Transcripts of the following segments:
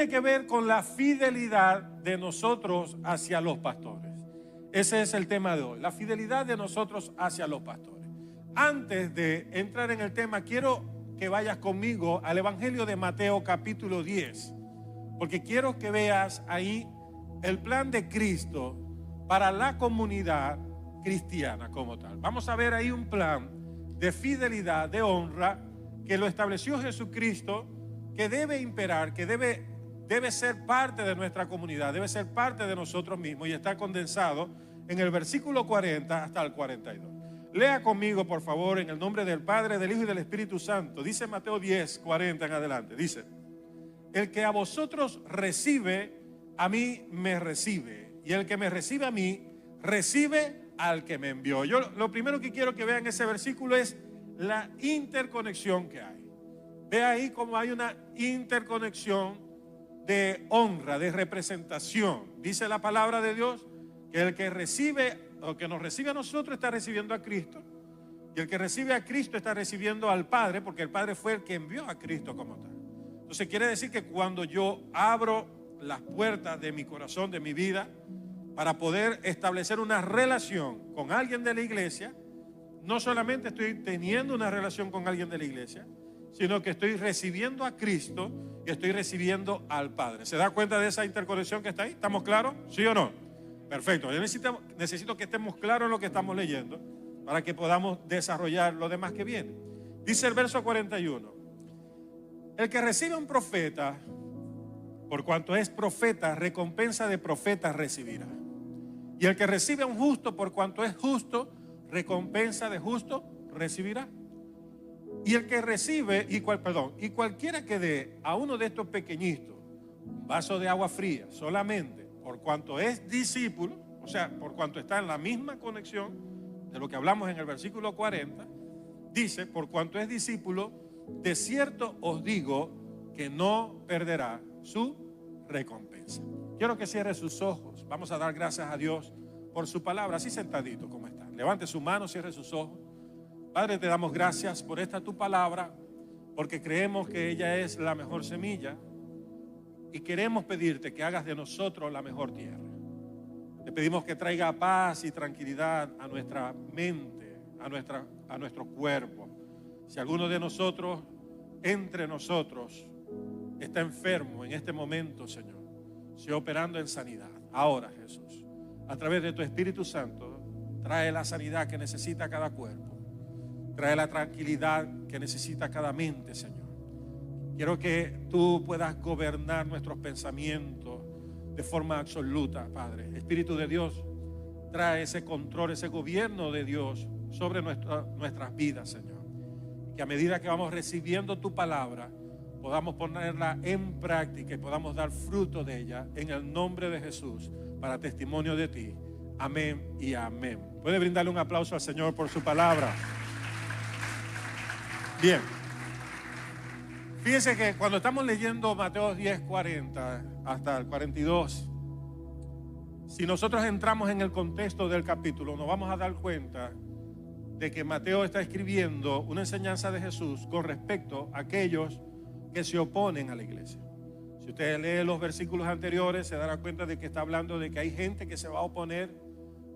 tiene que ver con la fidelidad de nosotros hacia los pastores. Ese es el tema de hoy, la fidelidad de nosotros hacia los pastores. Antes de entrar en el tema, quiero que vayas conmigo al Evangelio de Mateo capítulo 10, porque quiero que veas ahí el plan de Cristo para la comunidad cristiana como tal. Vamos a ver ahí un plan de fidelidad, de honra, que lo estableció Jesucristo, que debe imperar, que debe ser parte de nuestra comunidad, debe ser parte de nosotros mismos, y está condensado en el versículo 40 hasta el 42. Lea conmigo, por favor, en el nombre del Padre, del Hijo y del Espíritu Santo. Dice Mateo 10, 40 en adelante. Dice: el que a vosotros recibe, a mí me recibe. Y el que me recibe a mí, recibe al que me envió. Yo lo primero que quiero que vean en ese versículo es la interconexión que hay. Ve ahí cómo hay una interconexión de honra, de representación. Dice la palabra de Dios que el que recibe, o que nos recibe a nosotros, está recibiendo a Cristo. Y el que recibe a Cristo está recibiendo al Padre, porque el Padre fue el que envió a Cristo como tal. Entonces quiere decir que cuando yo abro las puertas de mi corazón, de mi vida, para poder establecer una relación con alguien de la iglesia, no solamente estoy teniendo una relación con alguien de la iglesia, sino que estoy recibiendo a Cristo y estoy recibiendo al Padre. ¿Se da cuenta de esa interconexión que está ahí? ¿Estamos claros? ¿Sí o no? Perfecto. Yo necesito que estemos claros en lo que estamos leyendo para que podamos desarrollar lo demás que viene. Dice el verso 41: el que recibe a un profeta, por cuanto es profeta, recompensa de profeta recibirá. Y el que recibe a un justo, por cuanto es justo, recompensa de justo recibirá. Y el que recibe, y cualquiera que dé a uno de estos pequeñitos un vaso de agua fría solamente por cuanto es discípulo, o sea, por cuanto está en la misma conexión de lo que hablamos en el versículo 40, dice: por cuanto es discípulo, de cierto os digo que no perderá su recompensa. Quiero que cierre sus ojos. Vamos a dar gracias a Dios por su palabra, así sentadito como está. Levante su mano, cierre sus ojos. Padre, te damos gracias por esta tu palabra, porque creemos que ella es la mejor semilla y queremos pedirte que hagas de nosotros la mejor tierra. Te pedimos que traiga paz y tranquilidad a nuestra mente, a nuestro cuerpo. Si alguno de nosotros, entre nosotros, está enfermo en este momento, Señor, sea operando en sanidad. Ahora, Jesús, a través de tu Espíritu Santo, trae la sanidad que necesita cada cuerpo. Trae la tranquilidad que necesita cada mente, Señor. Quiero que tú puedas gobernar nuestros pensamientos de forma absoluta, Padre. Espíritu de Dios, trae ese control, ese gobierno de Dios sobre nuestras vidas, Señor. Y que a medida que vamos recibiendo tu palabra, podamos ponerla en práctica y podamos dar fruto de ella en el nombre de Jesús, para testimonio de ti. Amén y amén. ¿Puede brindarle un aplauso al Señor por su palabra? Bien. Fíjense que cuando estamos leyendo Mateo 10, 40 hasta el 42, si nosotros entramos en el contexto del capítulo, nos vamos a dar cuenta de que Mateo está escribiendo una enseñanza de Jesús con respecto a aquellos que se oponen a la iglesia. Si usted lee los versículos anteriores, se dará cuenta de que está hablando de que hay gente que se va a oponer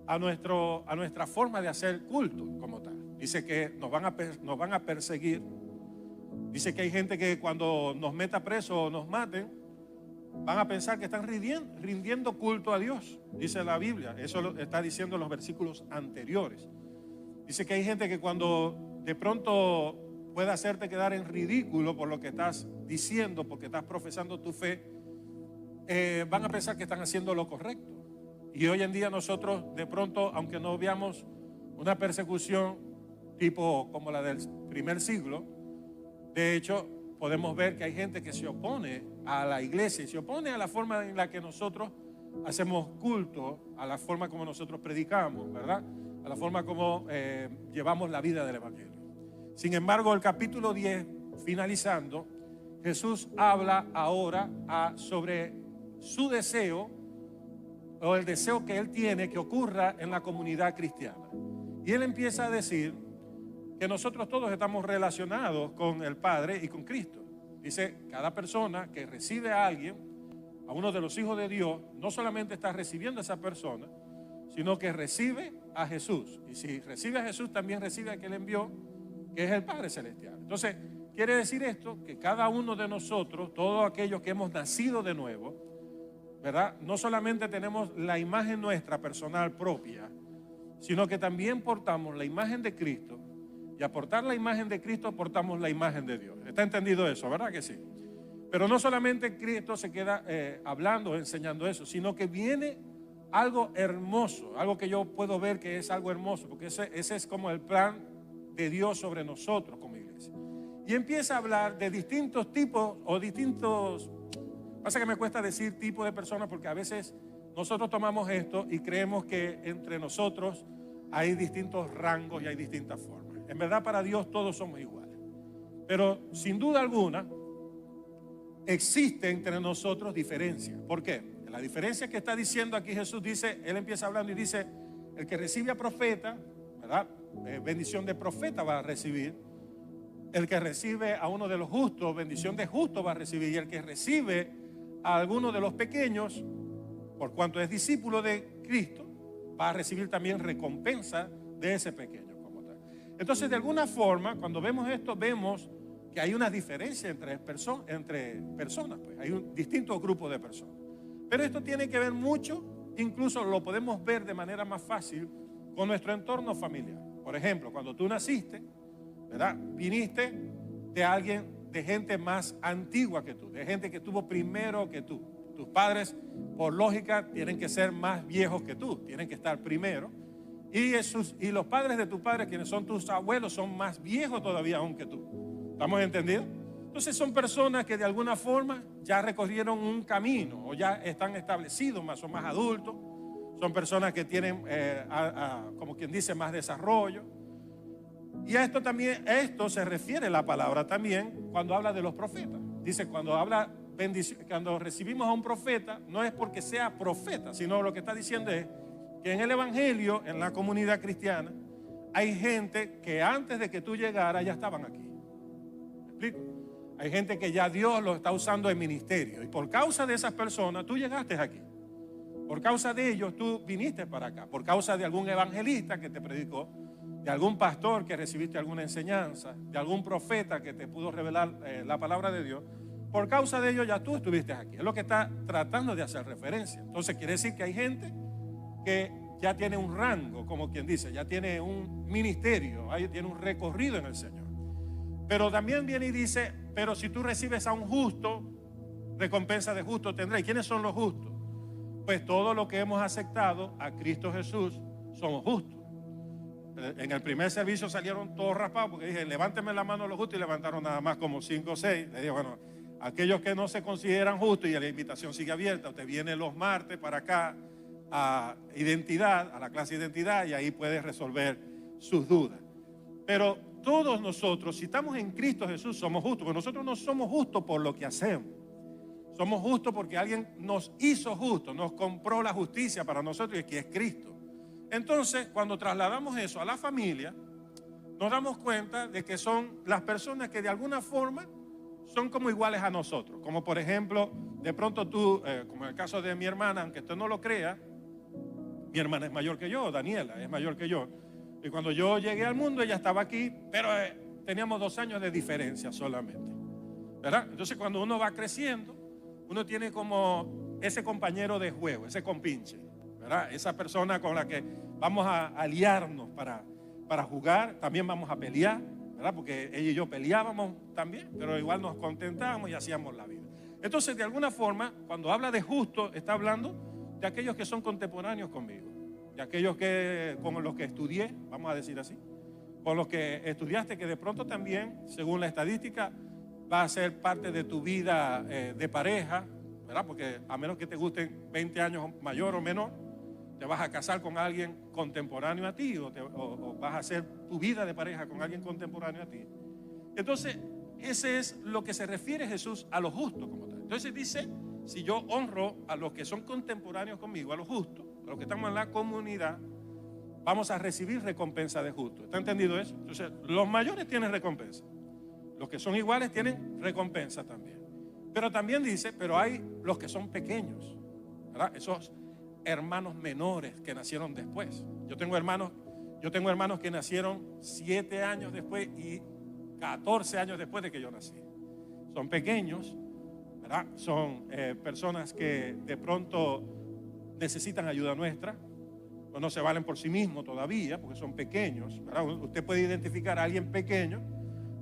a nuestra forma de hacer culto como tal. Dice que nos van a perseguir. Dice que hay gente que cuando nos meta preso o nos maten, van a pensar que están rindiendo culto a Dios. Dice la Biblia. Eso lo está diciendo en los versículos anteriores. Dice que hay gente que cuando de pronto puede hacerte quedar en ridículo por lo que estás diciendo, porque estás profesando tu fe, van a pensar que están haciendo lo correcto. Y hoy en día nosotros de pronto, aunque no veamos una persecución tipo como la del primer siglo, de hecho podemos ver que hay gente que se opone a la iglesia y se opone a la forma en la que nosotros hacemos culto, a la forma como nosotros predicamos, ¿verdad? A la forma como llevamos la vida del evangelio. Sin embargo, el capítulo 10, finalizando, Jesús habla ahora sobre su deseo, o el deseo que él tiene que ocurra en la comunidad cristiana. Y él empieza a decir que nosotros todos estamos relacionados con el Padre y con Cristo. Dice, cada persona que recibe a alguien a uno de los hijos de Dios, no solamente está recibiendo a esa persona, sino que recibe a Jesús. Y si recibe a Jesús, también recibe a quien le envió, que es el Padre Celestial. Entonces, quiere decir esto, que cada uno de nosotros, todos aquellos que hemos nacido de nuevo, ¿verdad? No solamente tenemos la imagen nuestra personal propia, sino que también portamos la imagen de Cristo. Y a portar la imagen de Cristo, portamos la imagen de Dios. ¿Está entendido eso? ¿Verdad que sí? Pero no solamente Cristo se queda hablando, enseñando eso, sino que viene algo hermoso, algo que yo puedo ver que es algo hermoso, porque ese es como el plan de Dios sobre nosotros como iglesia. Y empieza a hablar de distintos tipos o distintos, pasa que me cuesta decir tipo de personas porque a veces nosotros tomamos esto y creemos que entre nosotros hay distintos rangos y hay distintas formas. En verdad para Dios todos somos iguales. Pero sin duda alguna existe entre nosotros diferencias. ¿Por qué? La diferencia que está diciendo aquí Jesús dice, Él empieza hablando y dice, el que recibe a profeta, ¿verdad? Bendición de profeta va a recibir. El que recibe a uno de los justos, bendición de justo va a recibir. Y el que recibe a alguno de los pequeños, por cuanto es discípulo de Cristo, va a recibir también recompensa de ese pequeño como tal. Entonces, de alguna forma, cuando vemos esto, vemos que hay una diferencia entre personas, pues. Hay un distinto grupo de personas. Pero esto tiene que ver mucho, incluso lo podemos ver de manera más fácil con nuestro entorno familiar. Por ejemplo, cuando tú naciste, ¿verdad? Viniste de alguien, de gente más antigua que tú, de gente que tuvo primero que tú. Tus padres, por lógica, tienen que ser más viejos que tú, tienen que estar primero. Y los padres de tus padres, quienes son tus abuelos, son más viejos todavía aún que tú. ¿Estamos entendidos? Entonces son personas que de alguna forma ya recorrieron un camino o ya están establecidos más, son más adultos. Son personas que tienen, como quien dice, más desarrollo. Y a esto se refiere la palabra también cuando habla de los profetas. Dice, cuando recibimos a un profeta, no es porque sea profeta, sino lo que está diciendo es que en el evangelio, en la comunidad cristiana, hay gente que antes de que tú llegaras ya estaban aquí. ¿Me explico? Hay gente que ya Dios lo está usando en ministerio. Y por causa de esas personas, tú llegaste aquí. Por causa de ellos, tú viniste para acá. Por causa de algún evangelista que te predicó, de algún pastor que recibiste alguna enseñanza, de algún profeta que te pudo revelar la palabra de Dios. Por causa de ellos, ya tú estuviste aquí. Es lo que está tratando de hacer referencia. Entonces, quiere decir que hay gente que ya tiene un rango, como quien dice, ya tiene un ministerio, tiene un recorrido en el Señor. Pero también viene y dice, pero si tú recibes a un justo, recompensa de justo tendrás. ¿Y quiénes son los justos? Pues todos los que hemos aceptado a Cristo Jesús somos justos. En el primer servicio salieron todos raspados porque dije, levánteme la mano los justos, y levantaron nada más como 5 o 6. Le dije, bueno, aquellos que no se consideran justos, y la invitación sigue abierta, usted viene los martes para acá a identidad, a la clase de identidad, y ahí puede resolver sus dudas. Pero todos nosotros, si estamos en Cristo Jesús, somos justos, porque nosotros no somos justos por lo que hacemos. Somos justos porque alguien nos hizo justos, nos compró la justicia para nosotros, y que es Cristo. Entonces, cuando trasladamos eso a la familia, nos damos cuenta de que son las personas que de alguna forma son como iguales a nosotros. Como por ejemplo, de pronto tú, como en el caso de mi hermana, aunque usted no lo crea, mi hermana es mayor que yo, Daniela es mayor que yo. Y cuando yo llegué al mundo, ella estaba aquí, pero teníamos 2 años de diferencia solamente, ¿verdad? Entonces, cuando uno va creciendo, uno tiene como ese compañero de juego, ese compinche, ¿verdad? Esa persona con la que vamos a aliarnos para jugar, también vamos a pelear, ¿verdad? Porque ella y yo peleábamos también, pero igual nos contentábamos y hacíamos la vida. Entonces, de alguna forma, cuando habla de justo, está hablando de aquellos que son contemporáneos conmigo, de aquellos con los que estudié, vamos a decir así, con los que estudiaste, que de pronto también, según la estadística, va a ser parte de tu vida de pareja, ¿verdad? Porque a menos que te gusten 20 años mayor o menor, te vas a casar con alguien contemporáneo a ti, o vas a hacer tu vida de pareja con alguien contemporáneo a ti. Entonces, ese es lo que se refiere Jesús a lo justo como tal. Entonces dice, si yo honro a los que son contemporáneos conmigo, a los justos, a los que estamos en la comunidad, vamos a recibir recompensa de justos. ¿Está entendido eso? Entonces, los mayores tienen recompensa. Los que son iguales tienen recompensa también. Pero también dice, pero hay los que son pequeños, ¿verdad? Esos hermanos menores que nacieron después. Yo tengo hermanos que nacieron 7 años después y 14 años después de que yo nací. Son pequeños, ¿verdad? Son personas que de pronto necesitan ayuda nuestra, o no se valen por sí mismos todavía, porque son pequeños, ¿verdad? Usted puede identificar a alguien pequeño,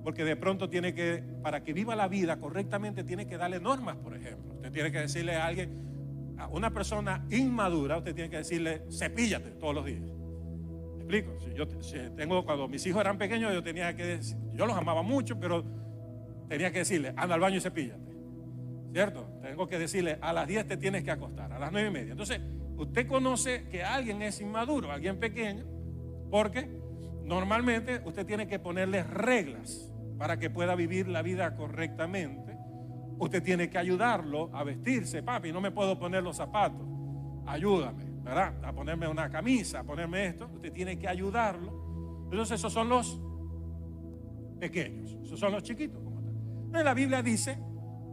porque de pronto tiene que, para que viva la vida correctamente, tiene que darle normas, por ejemplo. Usted tiene que decirle a alguien, a una persona inmadura, usted tiene que decirle, cepíllate todos los días. ¿Me explico? Cuando mis hijos eran pequeños, yo tenía que decir, yo los amaba mucho, pero tenía que decirle, anda al baño y cepíllate, ¿cierto? Tengo que decirle, a las 10 te tienes que acostar, a las 9:30. Entonces, usted conoce que alguien es inmaduro, alguien pequeño, porque normalmente usted tiene que ponerle reglas para que pueda vivir la vida correctamente. Usted tiene que ayudarlo a vestirse. Papi, no me puedo poner los zapatos, ayúdame, ¿verdad? A ponerme una camisa, a ponerme esto. Usted tiene que ayudarlo. Entonces esos son los pequeños, esos son los chiquitos como tal. Entonces la Biblia dice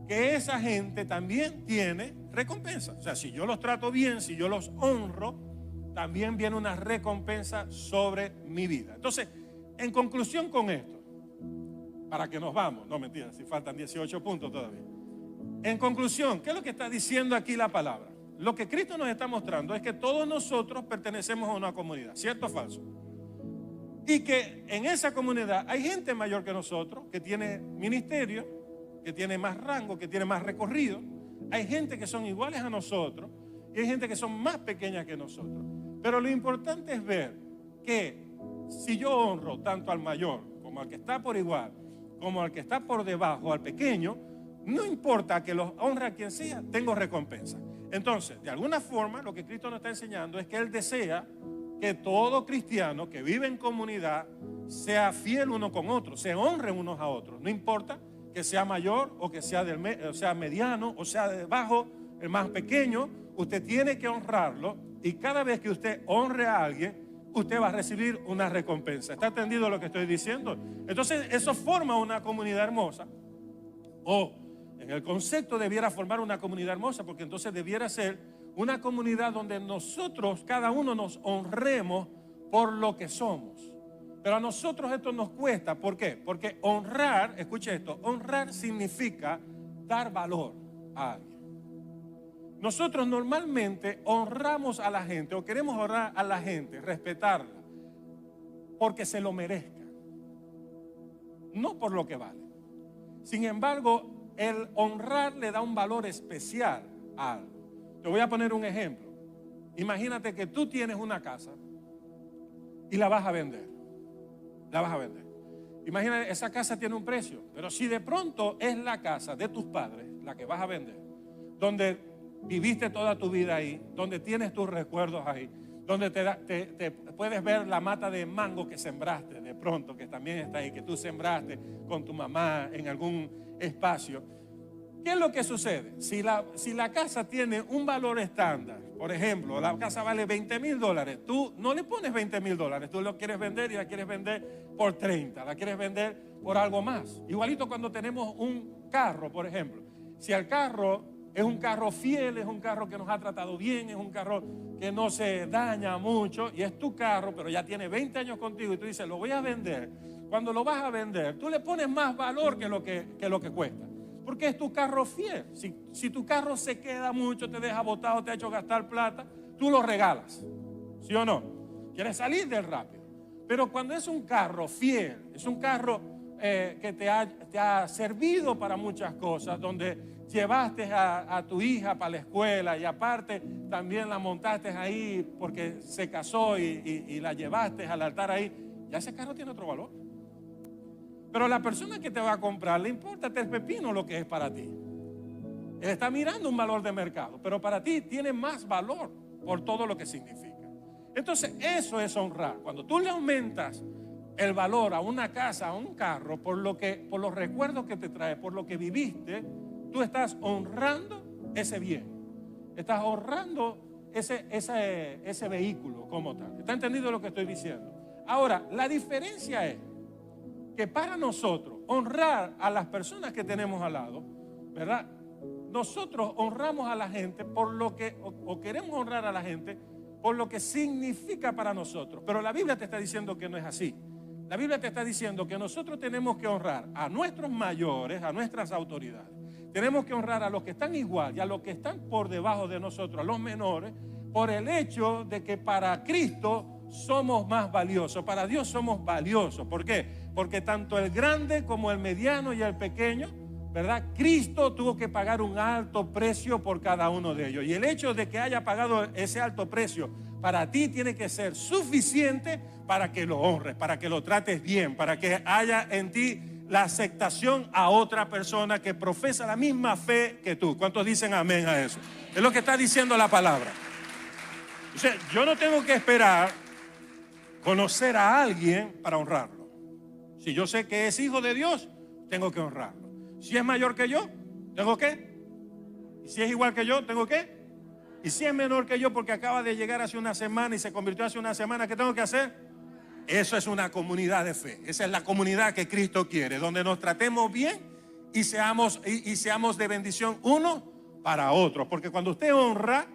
que esa gente también tiene recompensa. O sea, si yo los trato bien, si yo los honro, también viene una recompensa sobre mi vida. Entonces, en conclusión con esto, para que nos vamos, no mentira, si faltan 18 puntos todavía. En conclusión, ¿qué es lo que está diciendo aquí la palabra? Lo que Cristo nos está mostrando es que todos nosotros pertenecemos a una comunidad, ¿cierto o falso? Y que en esa comunidad hay gente mayor que nosotros, que tiene ministerio, que tiene más rango, que tiene más recorrido. Hay gente que son iguales a nosotros y hay gente que son más pequeñas que nosotros. Pero lo importante es ver que si yo honro tanto al mayor como al que está por igual, como al que está por debajo, al pequeño, no importa que los honre a quien sea, tengo recompensa. Entonces, de alguna forma, lo que Cristo nos está enseñando es que Él desea que todo cristiano que vive en comunidad sea fiel uno con otro, se honren unos a otros. No importa que sea mayor o que sea, sea mediano o sea de bajo, el más pequeño, usted tiene que honrarlo, y cada vez que usted honre a alguien, usted va a recibir una recompensa. ¿Está entendido lo que estoy diciendo? Entonces eso forma una comunidad hermosa, o en el concepto debiera formar una comunidad hermosa, porque entonces debiera ser una comunidad donde nosotros, cada uno, nos honremos por lo que somos. Pero a nosotros esto nos cuesta. ¿Por qué? Porque honrar, escuche esto, honrar significa dar valor a alguien. Nosotros normalmente honramos a la gente, o queremos honrar a la gente, respetarla, porque se lo merezca, no por lo que vale. Sin embargo, el honrar le da un valor especial a algo. Te voy a poner un ejemplo. Imagínate que tú tienes una casa y la vas a vender. La vas a vender. Imagínate, esa casa tiene un precio, pero si de pronto es la casa de tus padres, la que vas a vender, donde viviste toda tu vida ahí, donde tienes tus recuerdos ahí, donde te puedes ver la mata de mango que sembraste de pronto, que también está ahí, que tú sembraste con tu mamá en algún espacio. ¿Qué es lo que sucede? Si la casa tiene un valor estándar, por ejemplo, la casa vale $20,000, tú no le pones $20,000, tú lo quieres vender y la quieres vender por 30, la quieres vender por algo más. Igualito cuando tenemos un carro, por ejemplo. Si el carro es un carro fiel, es un carro que nos ha tratado bien, es un carro que no se daña mucho y es tu carro, pero ya tiene 20 años contigo y tú dices, lo voy a vender. Cuando lo vas a vender, tú le pones más valor que lo que cuesta. Porque es tu carro fiel. Si tu carro se queda mucho, te deja botado, te ha hecho gastar plata, tú lo regalas. ¿Sí o no? Quieres salir del rápido. Pero cuando es un carro fiel, es un carro que te ha servido para muchas cosas, donde llevaste a tu hija para la escuela y aparte también la montaste ahí porque se casó y la llevaste al altar ahí, ya ese carro tiene otro valor. Pero la persona que te va a comprar, le importa el pepino lo que es para ti. Él está mirando un valor de mercado, pero para ti tiene más valor por todo lo que significa. Entonces eso es honrar. Cuando tú le aumentas el valor a una casa, a un carro, por los recuerdos que te trae, por lo que viviste, tú estás honrando ese bien. Estás honrando ese vehículo como tal. ¿Está entendido lo que estoy diciendo? Ahora, la diferencia es que para nosotros honrar a las personas que tenemos al lado, ¿verdad? nosotros honramos a la gente por lo que, o queremos honrar a la gente por lo que significa para nosotros. Pero la Biblia te está diciendo que no es así. La Biblia te está diciendo que nosotros tenemos que honrar a nuestros mayores, a nuestras autoridades. Tenemos que honrar a los que están igual y a los que están por debajo de nosotros, a los menores, por el hecho de que para Cristo somos más valiosos. Para Dios somos valiosos. ¿Por qué? Porque tanto el grande como el mediano y el pequeño, ¿verdad? Cristo tuvo que pagar un alto precio por cada uno de ellos. Y el hecho de que haya pagado ese alto precio para ti tiene que ser suficiente para que lo honres, para que lo trates bien, para que haya en ti la aceptación a otra persona que profesa la misma fe que tú. ¿Cuántos dicen amén a eso? Es lo que está diciendo la palabra. O sea, yo no tengo que esperar conocer a alguien para honrarlo. Si yo sé que es hijo de Dios, tengo que honrarlo. Si es mayor que yo, ¿tengo qué? Y si es igual que yo, ¿tengo qué? Y si es menor que yo porque acaba de llegar hace una semana y se convirtió hace una semana, ¿qué tengo que hacer? Eso es una comunidad de fe. Esa es la comunidad que Cristo quiere, donde nos tratemos bien y seamos de bendición uno para otro. Porque cuando usted honra,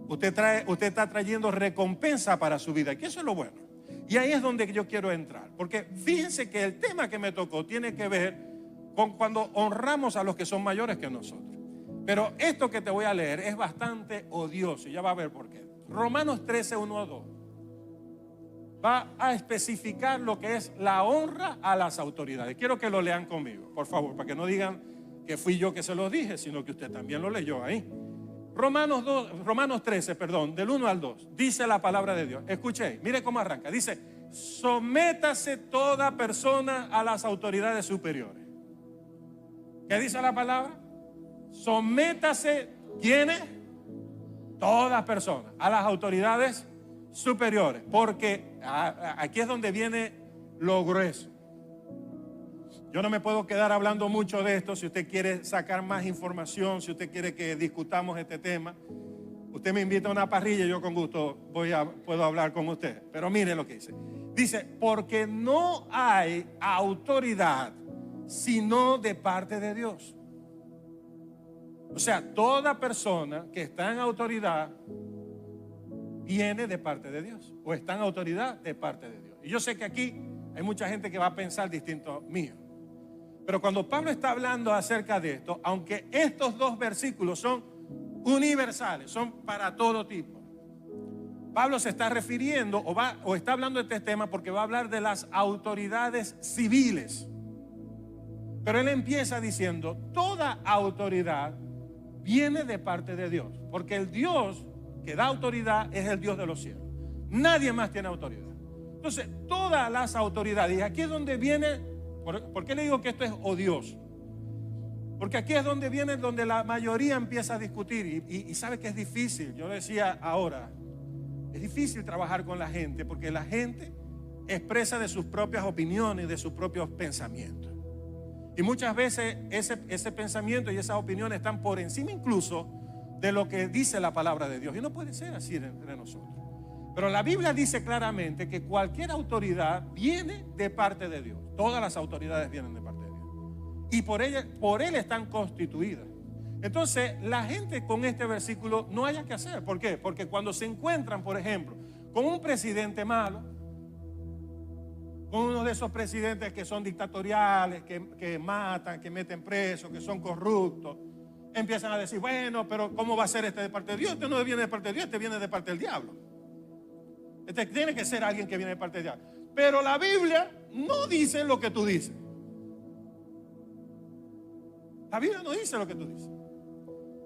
usted está trayendo recompensa para su vida. Y eso es lo bueno. Y ahí es donde yo quiero entrar. Porque fíjense que el tema que me tocó tiene que ver con cuando honramos a los que son mayores que nosotros. Pero esto que te voy a leer es bastante odioso y ya va a ver por qué. Romanos 13, 1 a 2 va a especificar lo que es la honra a las autoridades. Quiero que lo lean conmigo, por favor, para que no digan que fui yo que se los dije, sino que usted también lo leyó ahí. Romanos 13, del 1 al 2, dice la palabra de Dios. Escuche, mire cómo arranca. Dice, sométase toda persona a las autoridades superiores. ¿Qué dice la palabra? Sométase, ¿quiénes? Todas personas a las autoridades superiores, porque aquí es donde viene lo grueso. Yo no me puedo quedar hablando mucho de esto. Si usted quiere sacar más información, si usted quiere que discutamos este tema, usted me invita a una parrilla y yo con gusto puedo hablar con usted. Pero mire lo que dice. Dice, porque no hay autoridad sino de parte de Dios. O sea, toda persona que está en autoridad viene de parte de Dios, o está en autoridad de parte de Dios. Y yo sé que aquí hay mucha gente que va a pensar distinto mío. Pero cuando Pablo está hablando acerca de esto, aunque estos dos versículos son universales, son para todo tipo, Pablo se está refiriendo o está hablando de este tema porque va a hablar de las autoridades civiles. Pero él empieza diciendo, toda autoridad viene de parte de Dios, porque el Dios que da autoridad es el Dios de los cielos. Nadie más tiene autoridad. Entonces, todas las autoridades, y aquí es donde viene, ¿por qué le digo que esto es odioso? Porque aquí es donde viene, donde la mayoría empieza a discutir y sabe que es difícil. Yo decía ahora, es difícil trabajar con la gente porque la gente expresa de sus propias opiniones, de sus propios pensamientos. Y muchas veces ese pensamiento y esas opiniones están por encima incluso de lo que dice la palabra de Dios. Y no puede ser así entre nosotros. Pero la Biblia dice claramente que cualquier autoridad viene de parte de Dios. Todas las autoridades vienen de parte de Dios. Y por Él están constituidas. Entonces, la gente con este versículo no haya que hacer. ¿Por qué? Porque cuando se encuentran, por ejemplo, con un presidente malo, con uno de esos presidentes que son dictatoriales, que matan, que meten presos, que son corruptos, empiezan a decir, bueno, pero ¿cómo va a ser este de parte de Dios? Este no viene de parte de Dios, este viene de parte del diablo. Este tiene que ser alguien que viene de parte del diablo. Pero la Biblia no dice lo que tú dices. La Biblia no dice lo que tú dices.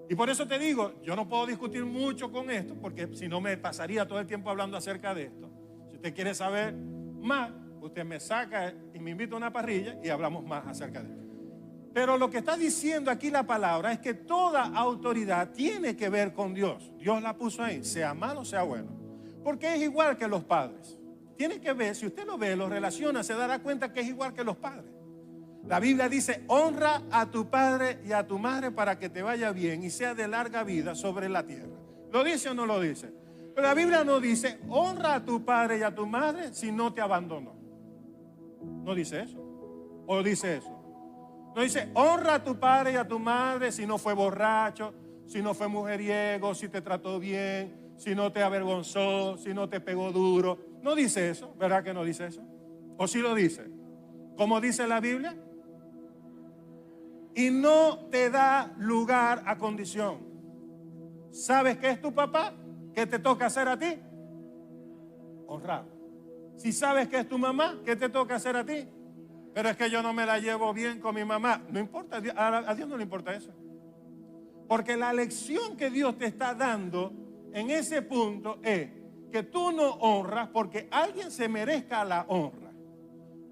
Y por eso te digo, yo no puedo discutir mucho con esto, porque si no me pasaría todo el tiempo hablando acerca de esto. Si usted quiere saber más, usted me saca y me invita a una parrilla y hablamos más acerca de esto. Pero lo que está diciendo aquí la palabra es que toda autoridad tiene que ver con Dios. Dios la puso ahí, sea malo, sea bueno. Porque es igual que los padres. Tiene que ver, si usted lo ve, lo relaciona, se dará cuenta que es igual que los padres. La Biblia dice, honra a tu padre y a tu madre para que te vaya bien y sea de larga vida sobre la tierra. ¿Lo dice o no lo dice? Pero la Biblia no dice, honra a tu padre y a tu madre si no te abandonó. No dice eso. ¿O dice eso? No dice, honra a tu padre y a tu madre si no fue borracho, si no fue mujeriego, si te trató bien, si no te avergonzó, si no te pegó duro. No dice eso, ¿verdad que no dice eso? ¿O sí lo dice? ¿Cómo dice la Biblia? Y no te da lugar a condición. ¿Sabes qué es tu papá? ¿Qué te toca hacer a ti? Honrar. Si sabes que es tu mamá, ¿qué te toca hacer a ti? Pero es que yo no me la llevo bien con mi mamá. No importa, a Dios no le importa eso. Porque la lección que Dios te está dando en ese punto es que tú no honras porque alguien se merezca la honra.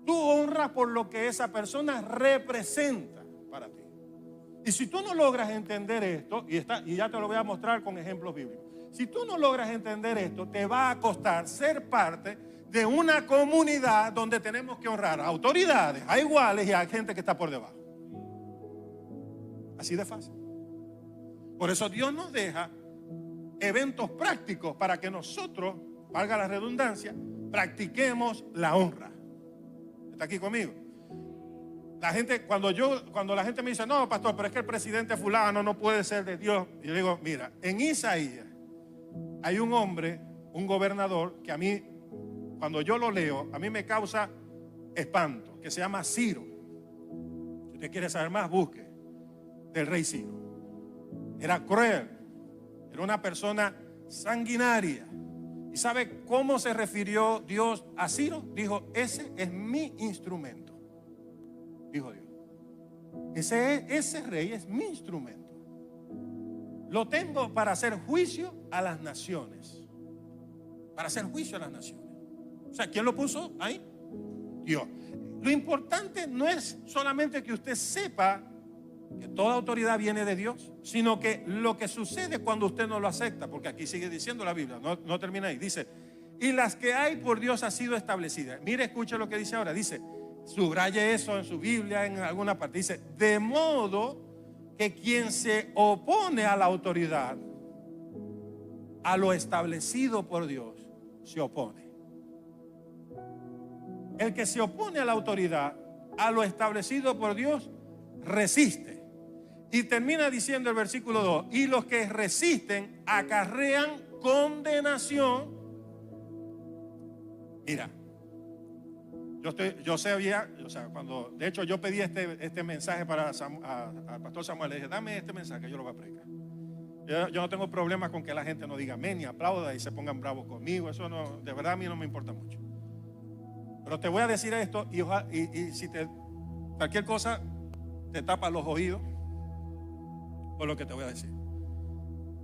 Tú honras por lo que esa persona representa para ti. Y si tú no logras entender esto, y ya te lo voy a mostrar con ejemplos bíblicos. Si tú no logras entender esto, te va a costar ser parte de una comunidad donde tenemos que honrar a autoridades, a iguales y a gente que está por debajo. Así de fácil. Por eso Dios nos deja eventos prácticos para que nosotros, valga la redundancia, practiquemos la honra. ¿Está aquí conmigo? La gente, cuando la gente me dice, no, pastor, pero es que el presidente fulano no puede ser de Dios. Yo digo, mira, en Isaías hay un hombre, un gobernador, que a mí, cuando yo lo leo, a mí me causa espanto, que se llama Ciro. Si usted quiere saber más, busque del rey Ciro. Era cruel, era una persona sanguinaria. ¿Y sabe cómo se refirió Dios a Ciro? Dijo, ese es mi instrumento, dijo Dios. Ese rey es mi instrumento. Lo tengo para hacer juicio a las naciones. Para hacer juicio a las naciones. O sea, ¿quién lo puso ahí? Dios. Lo importante no es solamente que usted sepa que toda autoridad viene de Dios, sino que lo que sucede cuando usted no lo acepta, porque aquí sigue diciendo la Biblia, no termina ahí, dice, y las que hay por Dios ha sido establecidas. Mire, escuche lo que dice ahora, dice, subraye eso en su Biblia, en alguna parte, dice, de modo que quien se opone a la autoridad, a lo establecido por Dios, se opone. El que se opone a la autoridad, a lo establecido por Dios, resiste. Y termina diciendo el versículo 2, y los que resisten acarrean condenación. Mira, cuando, de hecho yo pedí este mensaje para al pastor Samuel, le dije, dame este mensaje, yo lo voy a predicar. Yo no tengo problemas con que la gente no diga amén, ni aplauda y se pongan bravos conmigo, eso no, de verdad a mí no me importa mucho. Pero te voy a decir esto y si cualquier cosa te tapa los oídos por lo que te voy a decir.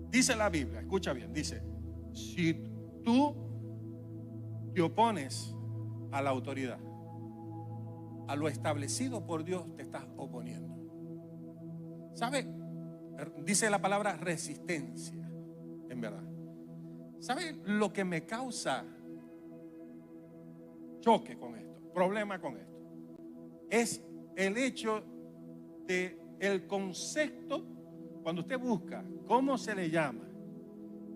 Dice la Biblia, escucha bien, dice, si tú te opones a la autoridad, a lo establecido por Dios, te estás oponiendo. ¿Sabe? Dice la palabra resistencia, en verdad. ¿Sabe lo que me causa choque con esto, problema con esto? Es el hecho de el concepto, cuando usted busca cómo se le llama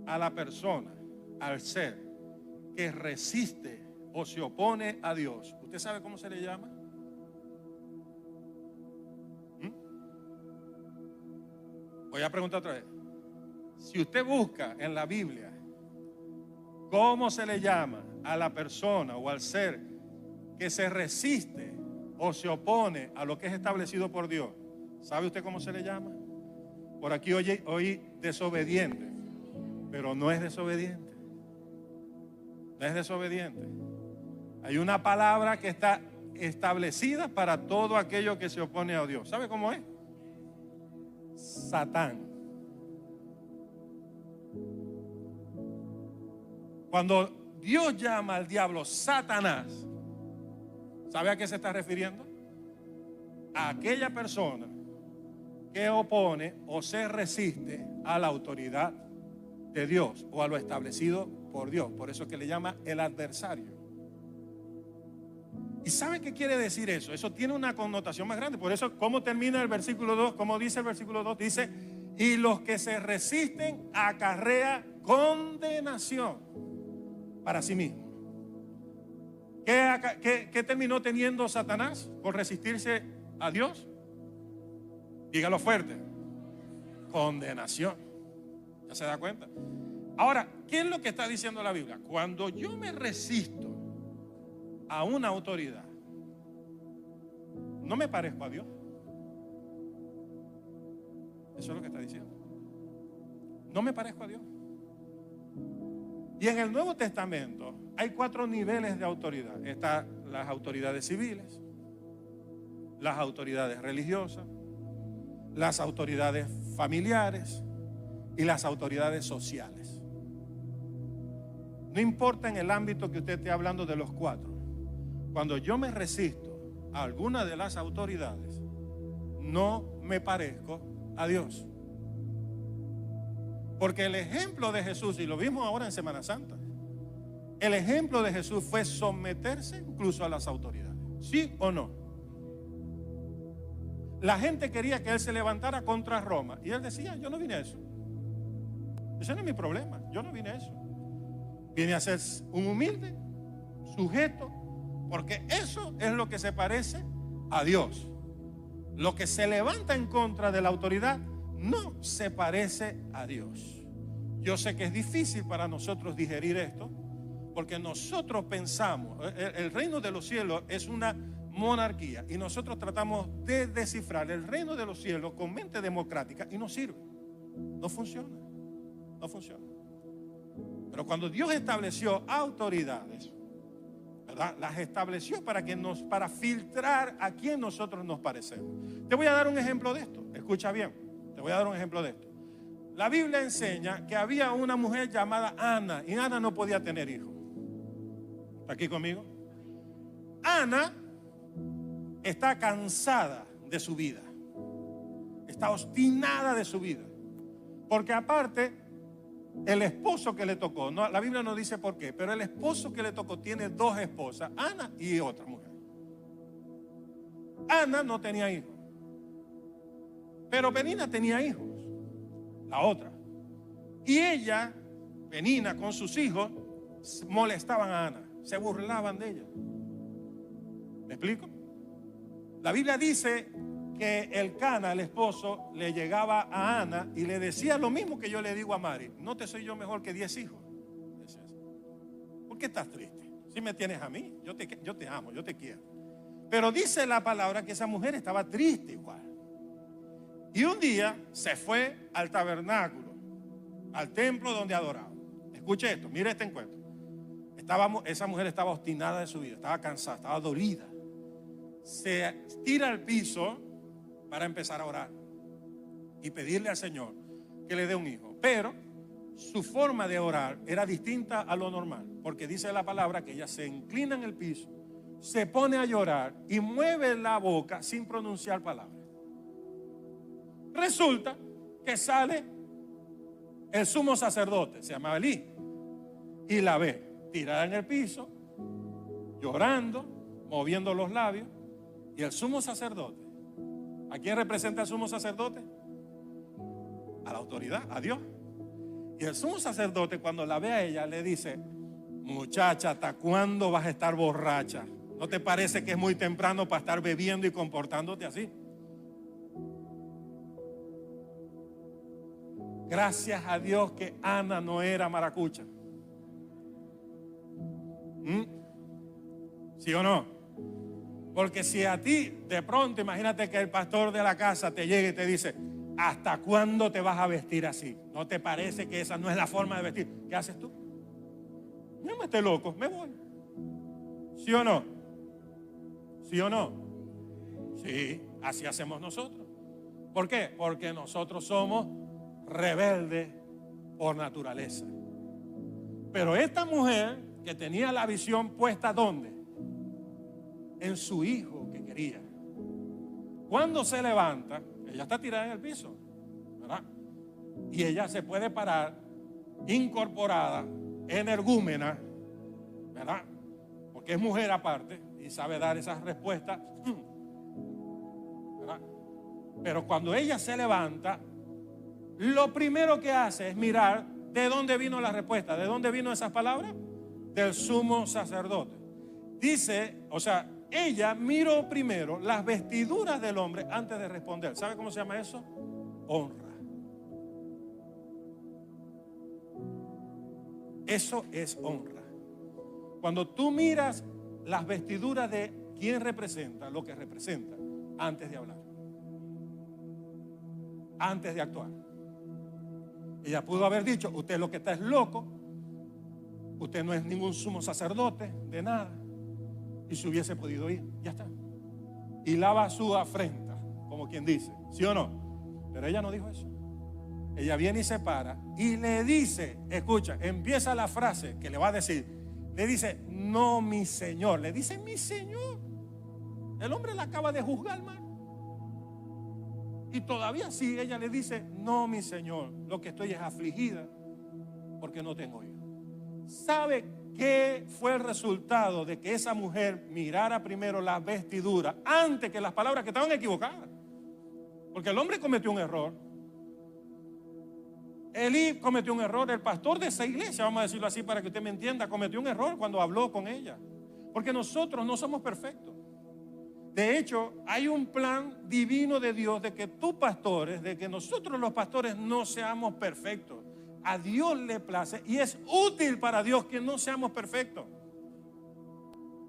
a la persona, al ser que resiste o se opone a Dios, ¿usted sabe cómo se le llama? Voy a preguntar otra vez. Si usted busca en la Biblia cómo se le llama a la persona o al ser que se resiste o se opone a lo que es establecido por Dios, ¿sabe usted cómo se le llama? Por aquí oí desobediente, pero no es desobediente. No es desobediente. Hay una palabra que está establecida para todo aquello que se opone a Dios. ¿Sabe cómo es? Satán. Cuando Dios llama al diablo Satanás, ¿sabe a qué se está refiriendo? A aquella persona que opone o se resiste a la autoridad de Dios o a lo establecido por Dios. Por eso es que le llama el adversario. ¿Y sabe qué quiere decir eso? Eso tiene una connotación más grande. Por eso, ¿cómo termina el versículo 2? ¿Cómo dice el versículo 2? Dice, y los que se resisten acarrea condenación para sí mismo. ¿Qué terminó teniendo Satanás por resistirse a Dios? Dígalo fuerte. Condenación. ¿Ya se da cuenta? Ahora, ¿qué es lo que está diciendo la Biblia? Cuando yo me resisto a una autoridad, no me parezco a Dios. Eso es lo que está diciendo. No me parezco a Dios. Y en el Nuevo Testamento hay 4 niveles de autoridad. Están las autoridades civiles, las autoridades religiosas, las autoridades familiares y las autoridades sociales. No importa en el ámbito que usted esté hablando de los 4. Cuando yo me resisto a alguna de las autoridades, no me parezco a Dios. Porque el ejemplo de Jesús, y lo vimos ahora en Semana Santa, el ejemplo de Jesús fue someterse incluso a las autoridades. ¿Sí o no? La gente quería que él se levantara contra Roma y él decía, yo no vine a eso. Ese no es mi problema, yo no vine a eso. Vine a ser un humilde sujeto, porque eso es lo que se parece a Dios. Lo que se levanta en contra de la autoridad no se parece a Dios. Yo sé que es difícil para nosotros digerir esto, porque nosotros pensamos, el reino de los cielos es una monarquía y nosotros tratamos de descifrar el reino de los cielos con mente democrática y no sirve, no funciona, no funciona. Pero cuando Dios estableció autoridades, ¿verdad? Las estableció para filtrar a quién nosotros nos parecemos. Te voy a dar un ejemplo de esto, escucha bien, te voy a dar un ejemplo de esto. La Biblia enseña que había una mujer llamada Ana y Ana no podía tener hijos. ¿Está aquí conmigo? Ana está cansada de su vida, está obstinada de su vida, porque aparte el esposo que le tocó, no, la Biblia no dice por qué, pero el esposo que le tocó tiene 2 esposas, Ana y otra mujer. Ana no tenía hijos, pero Penina tenía hijos, la otra, y ella, Penina, con sus hijos molestaban a Ana, se burlaban de ella. ¿Me explico? La Biblia dice que el Cana, el esposo, le llegaba a Ana y le decía lo mismo que yo le digo a Mari: no te soy yo mejor que 10 hijos. ¿Por qué estás triste? Si me tienes a mí, yo te amo, yo te quiero. Pero dice la palabra que esa mujer estaba triste igual. Y un día se fue al tabernáculo, al templo donde adoraba. Escuche esto, mire este encuentro. Esa mujer estaba obstinada de su vida, estaba cansada, estaba dolida. Se tira al piso para empezar a orar y pedirle al Señor que le dé un hijo. Pero su forma de orar era distinta a lo normal, porque dice la palabra que ella se inclina en el piso, se pone a llorar y mueve la boca sin pronunciar palabras. Resulta que sale el sumo sacerdote, se llamaba Elí, y la ve tirada en el piso, llorando, moviendo los labios. Y el sumo sacerdote, ¿a quién representa el sumo sacerdote? A la autoridad, a Dios. Y el sumo sacerdote, cuando la ve a ella, le dice: muchacha, ¿hasta cuándo vas a estar borracha? ¿No te parece que es muy temprano para estar bebiendo y comportándote así? Gracias a Dios que Ana no era maracucha. ¿Sí o no? Porque si a ti de pronto, imagínate que el pastor de la casa te llegue y te dice: ¿hasta cuándo te vas a vestir así? ¿No te parece que esa no es la forma de vestir? ¿Qué haces tú? No me esté loco, me voy. ¿Sí o no? ¿Sí o no? Sí, así hacemos nosotros. ¿Por qué? Porque nosotros somos rebeldes por naturaleza. Pero esta mujer que tenía la visión puesta, ¿dónde? En su hijo que quería. Cuando se levanta, ella está tirada en el piso, ¿verdad? Y ella se puede parar incorporada, energúmena, ¿verdad? Porque es mujer aparte y sabe dar esas respuestas, ¿verdad? Pero cuando ella se levanta, lo primero que hace es mirar de dónde vino la respuesta, de dónde vino esas palabras, del sumo sacerdote. Dice, o sea, ella miró primero las vestiduras del hombre antes de responder. ¿Sabe cómo se llama eso? Honra. Eso es honra. Cuando tú miras las vestiduras de quien representa lo que representa antes de hablar, antes de actuar. Ella pudo haber dicho: usted lo que está es loco, usted no es ningún sumo sacerdote de nada, y se hubiese podido ir, ya está, y lava su afrenta, como quien dice, ¿sí o no? Pero ella no dijo eso. Ella viene y se para y le dice, escucha, empieza la frase que le va a decir, le dice: no, mi señor. Le dice: mi señor. El hombre la acaba de juzgar mal, y todavía sí, ella le dice: no, mi señor, lo que estoy es afligida porque no tengo hijos. ¿Sabe qué fue el resultado de que esa mujer mirara primero las vestiduras antes que las palabras, que estaban equivocadas? Porque el hombre cometió un error. Elí cometió un error. El pastor de esa iglesia, vamos a decirlo así para que usted me entienda, cometió un error cuando habló con ella. Porque nosotros no somos perfectos. De hecho, hay un plan divino de Dios de que tú, pastores, de que nosotros los pastores no seamos perfectos. A Dios le place y es útil para Dios que no seamos perfectos.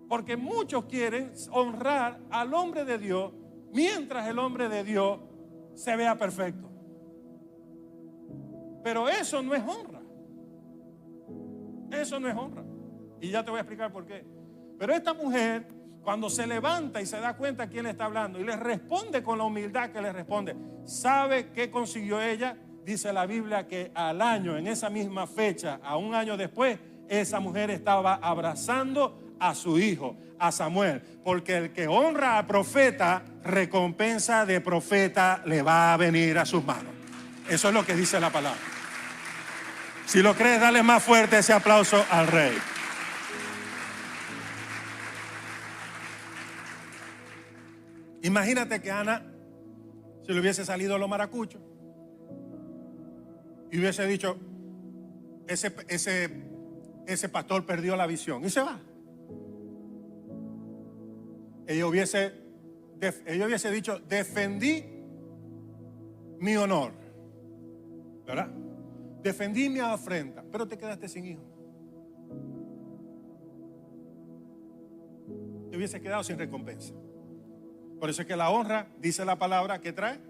Porque muchos quieren honrar al hombre de Dios mientras el hombre de Dios se vea perfecto. Pero eso no es honra. Eso no es honra. Y ya te voy a explicar por qué. Pero esta mujer, cuando se levanta y se da cuenta quién le está hablando y le responde con la humildad que le responde, ¿sabe qué consiguió ella? Dice la Biblia que al año, en esa misma fecha, a un año después, esa mujer estaba abrazando a su hijo, a Samuel. Porque el que honra a profeta, recompensa de profeta le va a venir a sus manos. Eso es lo que dice la palabra. Si lo crees, dale más fuerte ese aplauso al rey. Imagínate que Ana se le hubiese salido lo maracucho y hubiese dicho: ese pastor perdió la visión, y se va. Ella hubiese dicho: defendí mi honor, ¿verdad? Defendí mi afrenta, pero te quedaste sin hijo. Te hubiese quedado sin recompensa. Por eso es que la honra, dice la palabra, que trae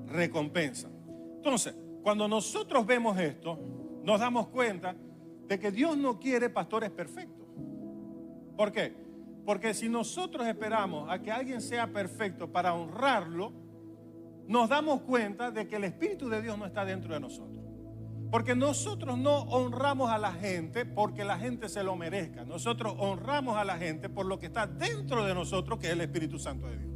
recompensa. Entonces, cuando nosotros vemos esto, nos damos cuenta de que Dios no quiere pastores perfectos. ¿Por qué? Porque si nosotros esperamos a que alguien sea perfecto para honrarlo, nos damos cuenta de que el Espíritu de Dios no está dentro de nosotros. Porque nosotros no honramos a la gente porque la gente se lo merezca. Nosotros honramos a la gente por lo que está dentro de nosotros, que es el Espíritu Santo de Dios.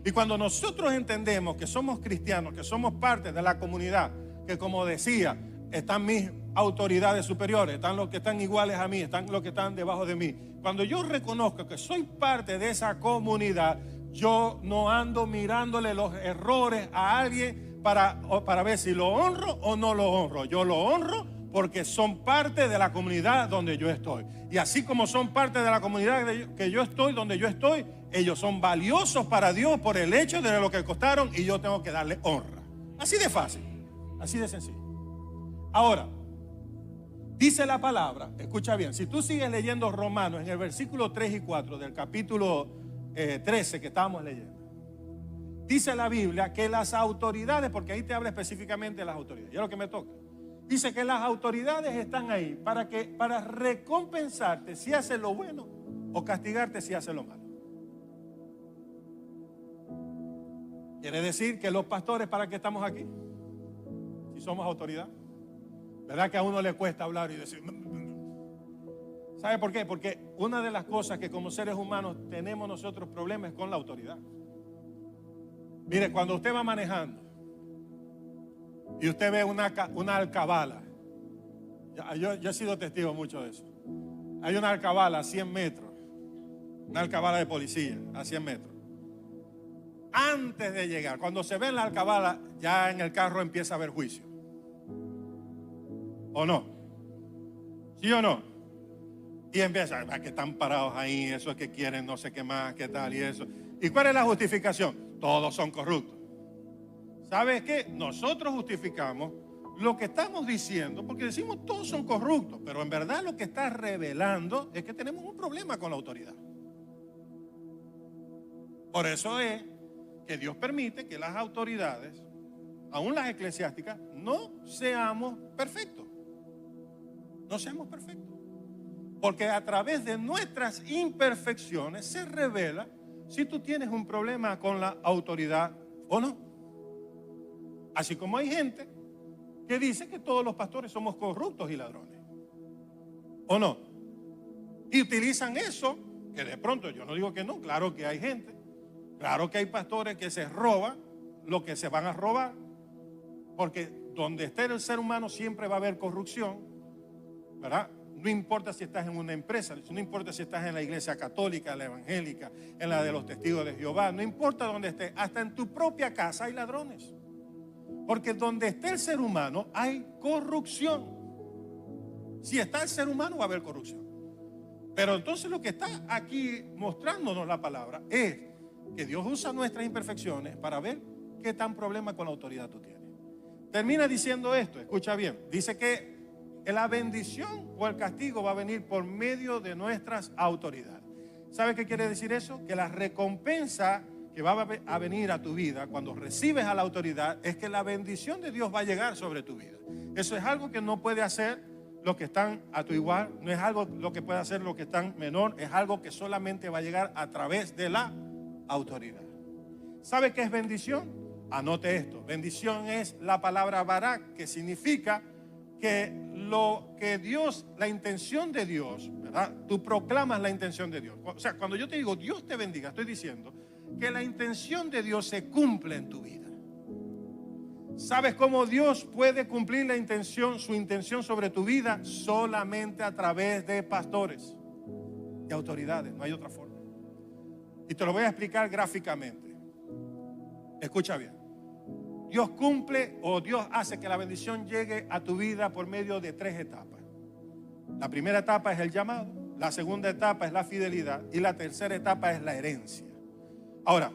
Y cuando nosotros entendemos que somos cristianos, que somos parte de la comunidad, que como decía, están mis autoridades superiores, están los que están iguales a mí, están los que están debajo de mí. Cuando yo reconozco que soy parte de esa comunidad, yo no ando mirándole los errores a alguien para ver si lo honro o no lo honro. Yo lo honro porque son parte de la comunidad donde yo estoy. Y así como son parte de la comunidad que yo estoy, donde yo estoy, ellos son valiosos para Dios por el hecho de lo que costaron, y yo tengo que darle honra. Así de fácil, así de sencillo. Ahora, dice la palabra, escucha bien, si tú sigues leyendo Romanos en el versículo 3 y 4 del capítulo 13 que estábamos leyendo, dice la Biblia que las autoridades, porque ahí te habla específicamente de las autoridades, ya es lo que me toca. Dice que las autoridades están ahí para recompensarte si haces lo bueno o castigarte si haces lo malo. Quiere decir que los pastores, ¿para qué estamos aquí? Si somos autoridad. ¿Verdad que a uno le cuesta hablar y decir? ¿Sabe por qué? Porque una de las cosas que como seres humanos tenemos nosotros problemas es con la autoridad. Mire, cuando usted va manejando y usted ve una alcabala, yo he sido testigo mucho de eso. Hay una alcabala a 100 metros, una alcabala de policía a 100 metros. Antes de llegar, cuando se ve en la alcabala, ya en el carro empieza a haber juicio. ¿O no? ¿Sí o no? Y empiezan, que están parados ahí, eso es que quieren no sé qué más, qué tal y eso. ¿Y cuál es la justificación? Todos son corruptos. ¿Sabes qué? Nosotros justificamos lo que estamos diciendo porque decimos todos son corruptos, pero en verdad lo que está revelando es que tenemos un problema con la autoridad. Por eso es que Dios permite que las autoridades, aún las eclesiásticas, no seamos perfectos. No seamos perfectos. Porque a través de nuestras imperfecciones se revela si tú tienes un problema con la autoridad o no. Así como hay gente que dice que todos los pastores somos corruptos y ladrones. ¿O no? Y utilizan eso, que de pronto yo no digo que no, claro que hay gente, claro que hay pastores que se roban lo que se van a robar, porque donde esté el ser humano siempre va a haber corrupción, ¿verdad? No importa si estás en una empresa, no importa si estás en la iglesia católica, la evangélica, en la de los testigos de Jehová, no importa dónde estés, hasta en tu propia casa hay ladrones. Porque donde esté el ser humano hay corrupción. Si está el ser humano va a haber corrupción. Pero entonces lo que está aquí mostrándonos la palabra es que Dios usa nuestras imperfecciones para ver qué tan problema con la autoridad tú tienes. Termina diciendo esto, escucha bien. Dice que la bendición o el castigo va a venir por medio de nuestras autoridades. ¿Sabe qué quiere decir eso? Que la recompensa que va a venir a tu vida cuando recibes a la autoridad es que la bendición de Dios va a llegar sobre tu vida. Eso es algo que no puede hacer los que están a tu igual, no es algo lo que puede hacer los que están menor, es algo que solamente va a llegar a través de la autoridad. ¿Sabe qué es bendición? Anote esto, bendición es la palabra barak, que significa que lo que Dios, la intención de Dios, ¿verdad? Tú proclamas la intención de Dios. O sea, cuando yo te digo Dios te bendiga, estoy diciendo que la intención de Dios se cumple en tu vida. ¿Sabes cómo Dios puede cumplir la intención, su intención sobre tu vida? Solamente a través de pastores, de autoridades, no hay otra forma. Y te lo voy a explicar gráficamente. Escucha bien. Dios cumple o Dios hace que la bendición llegue a tu vida por medio de 3 etapas. La primera etapa es el llamado, la segunda etapa es la fidelidad y la tercera etapa es la herencia. Ahora,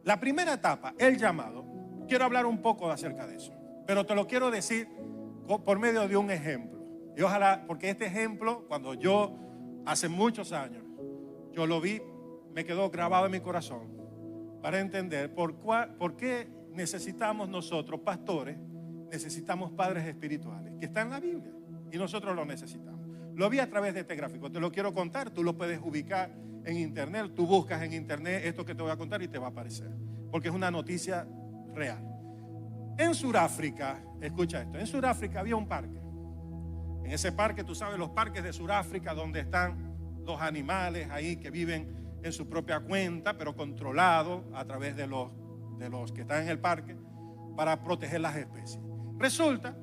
la primera etapa, el llamado, quiero hablar un poco acerca de eso, pero te lo quiero decir por medio de un ejemplo. Y ojalá, porque este ejemplo, cuando yo, hace muchos años, yo lo vi, me quedó grabado en mi corazón para entender por qué necesitamos nosotros, pastores, necesitamos padres espirituales, que está en la Biblia, y nosotros lo necesitamos. Lo vi a través de este gráfico, te lo quiero contar, tú lo puedes ubicar en internet, tú buscas en internet esto que te voy a contar y te va a aparecer, porque es una noticia real. En Sudáfrica, escucha esto, en Sudáfrica había un parque. En ese parque, tú sabes, los parques de Sudáfrica, donde están los animales ahí que viven en su propia cuenta, pero controlados a través de los que están en el parque para proteger las especies. Resulta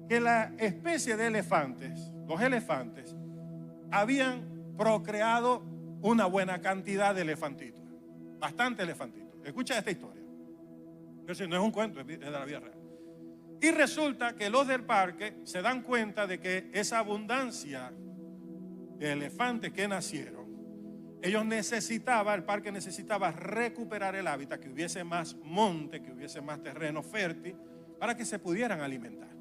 que la especie de elefantes, los elefantes, habían procreado una buena cantidad de elefantitos, bastante elefantitos. Escucha esta historia. No es un cuento, es de la vida real. Y resulta que los del parque se dan cuenta de que esa abundancia de elefantes que nacieron, el parque necesitaba recuperar el hábitat, que hubiese más monte, que hubiese más terreno fértil, para que se pudieran alimentar.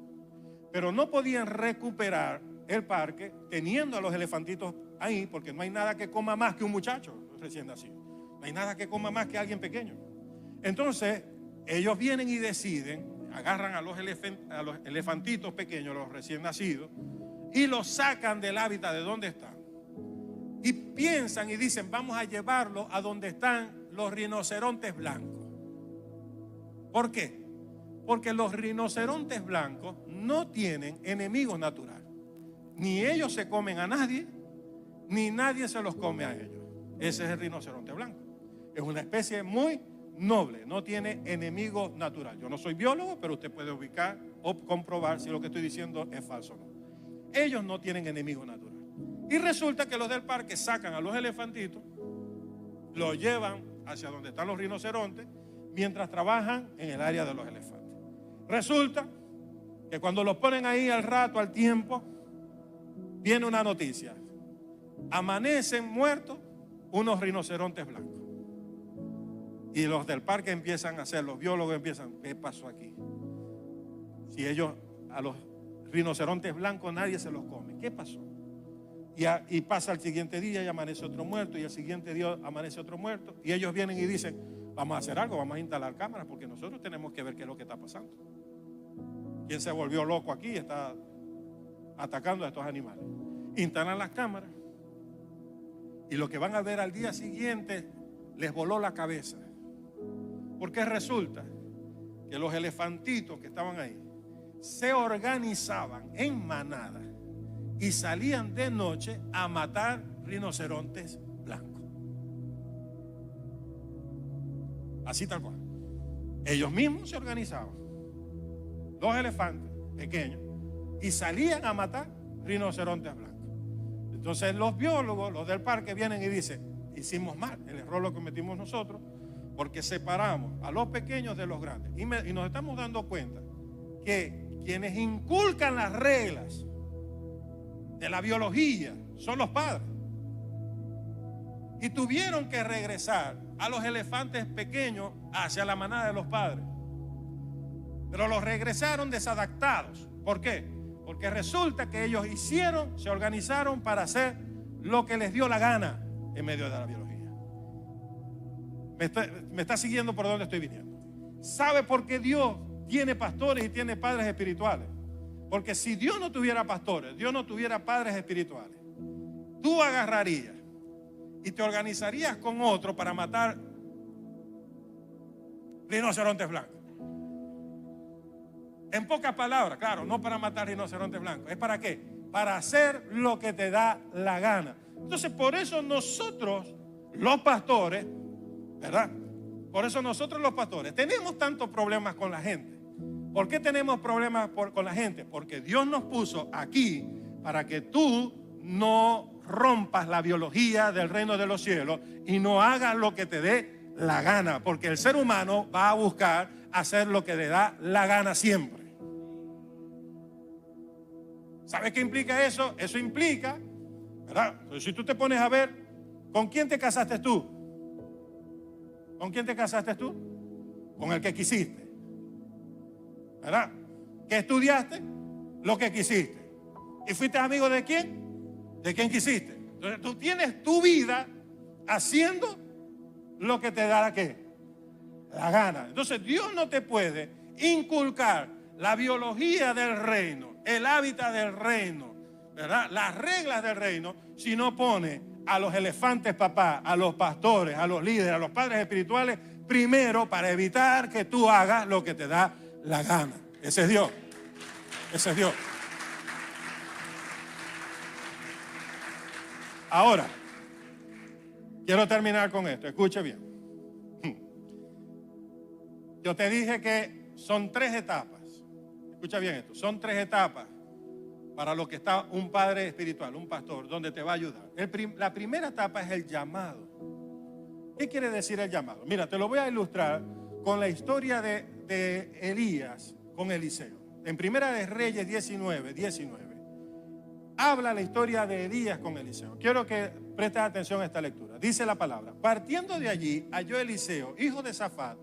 Pero no podían recuperar el parque teniendo a los elefantitos ahí, porque no hay nada que coma más que un muchacho recién nacido. No hay nada que coma más que alguien pequeño. Entonces, ellos vienen y deciden, agarran a los elefantitos pequeños, los recién nacidos, y los sacan del hábitat de donde están. Y piensan y dicen, vamos a llevarlo a donde están los rinocerontes blancos. ¿Por qué? Porque los rinocerontes blancos no tienen enemigos naturales. Ni ellos se comen a nadie, ni nadie se los come a ellos. Ese es el rinoceronte blanco. Es una especie muy noble, no tiene enemigo natural. Yo no soy biólogo, pero usted puede ubicar o comprobar si lo que estoy diciendo es falso o no. Ellos no tienen enemigo natural. Y resulta que los del parque sacan a los elefantitos, los llevan hacia donde están los rinocerontes, mientras trabajan en el área de los elefantes. Resulta que cuando los ponen ahí al rato, al tiempo, viene una noticia. amanecen muertos unos rinocerontes blancos. Y los del parque empiezan a hacer, los biólogos empiezan, ¿qué pasó aquí? Si ellos, a los rinocerontes blancos nadie se los come, ¿qué pasó? Y pasa el siguiente día y amanece otro muerto, y el siguiente día amanece otro muerto, y ellos vienen y dicen, vamos a hacer algo, vamos a instalar cámaras, porque nosotros tenemos que ver qué es lo que está pasando. ¿Quién se volvió loco aquí y está atacando a estos animales? Instalan las cámaras, y lo que van a ver al día siguiente les voló la cabeza, porque resulta que los elefantitos que estaban ahí se organizaban en manada y salían de noche a matar rinocerontes blancos. Así tal cual. Ellos mismos se organizaban, los elefantes pequeños, y salían a matar rinocerontes blancos. Entonces los biólogos, los del parque, vienen y dicen, hicimos mal, el error lo cometimos nosotros, porque separamos a los pequeños de los grandes. Y nos estamos dando cuenta que quienes inculcan las reglas de la biología son los padres. Y tuvieron que regresar a los elefantes pequeños hacia la manada de los padres. Pero los regresaron desadaptados. ¿Por qué? Porque resulta que ellos se organizaron para hacer lo que les dio la gana en medio de la biología. Me está siguiendo por donde estoy viniendo. ¿Sabe por qué Dios tiene pastores y tiene padres espirituales? Porque si Dios no tuviera pastores, Dios no tuviera padres espirituales, tú agarrarías y te organizarías con otro para matar rinocerontes blancos. En pocas palabras, claro, no para matar rinocerontes blancos. ¿Es para qué? Para hacer lo que te da la gana. Entonces, por eso nosotros, los pastores, ¿verdad? Por eso nosotros los pastores tenemos tantos problemas con la gente. ¿Por qué tenemos problemas con la gente? Porque Dios nos puso aquí para que tú no rompas la biología del reino de los cielos y no hagas lo que te dé la gana. Porque el ser humano va a buscar hacer lo que le da la gana siempre. ¿Sabes qué implica eso? Eso implica, ¿verdad? Entonces, si tú te pones a ver, ¿con quién te casaste tú? ¿Con quién te casaste tú? Con el que quisiste, ¿verdad? ¿Qué estudiaste? Lo que quisiste. ¿Y fuiste amigo de quién? De quien quisiste. Entonces tú tienes tu vida haciendo lo que te da la ¿qué? La gana. Entonces Dios no te puede inculcar la biología del reino, el hábitat del reino, ¿verdad? Las reglas del reino, si no pone a los elefantes papá, a los pastores, a los líderes, a los padres espirituales primero, para evitar que tú hagas lo que te da la gana. Ese es Dios. Ese es Dios. Ahora, quiero terminar con esto. Escuche bien. Yo te dije que son 3 etapas. Escucha bien esto. Son 3 etapas para lo que está un padre espiritual, un pastor, donde te va a ayudar. La primera etapa es el llamado. ¿Qué quiere decir el llamado? Mira, te lo voy a ilustrar con la historia de Elías con Eliseo. En Primera de Reyes 19, habla la historia de Elías con Eliseo. Quiero que prestes atención a esta lectura. Dice la palabra: partiendo de allí, halló Eliseo, hijo de Safat,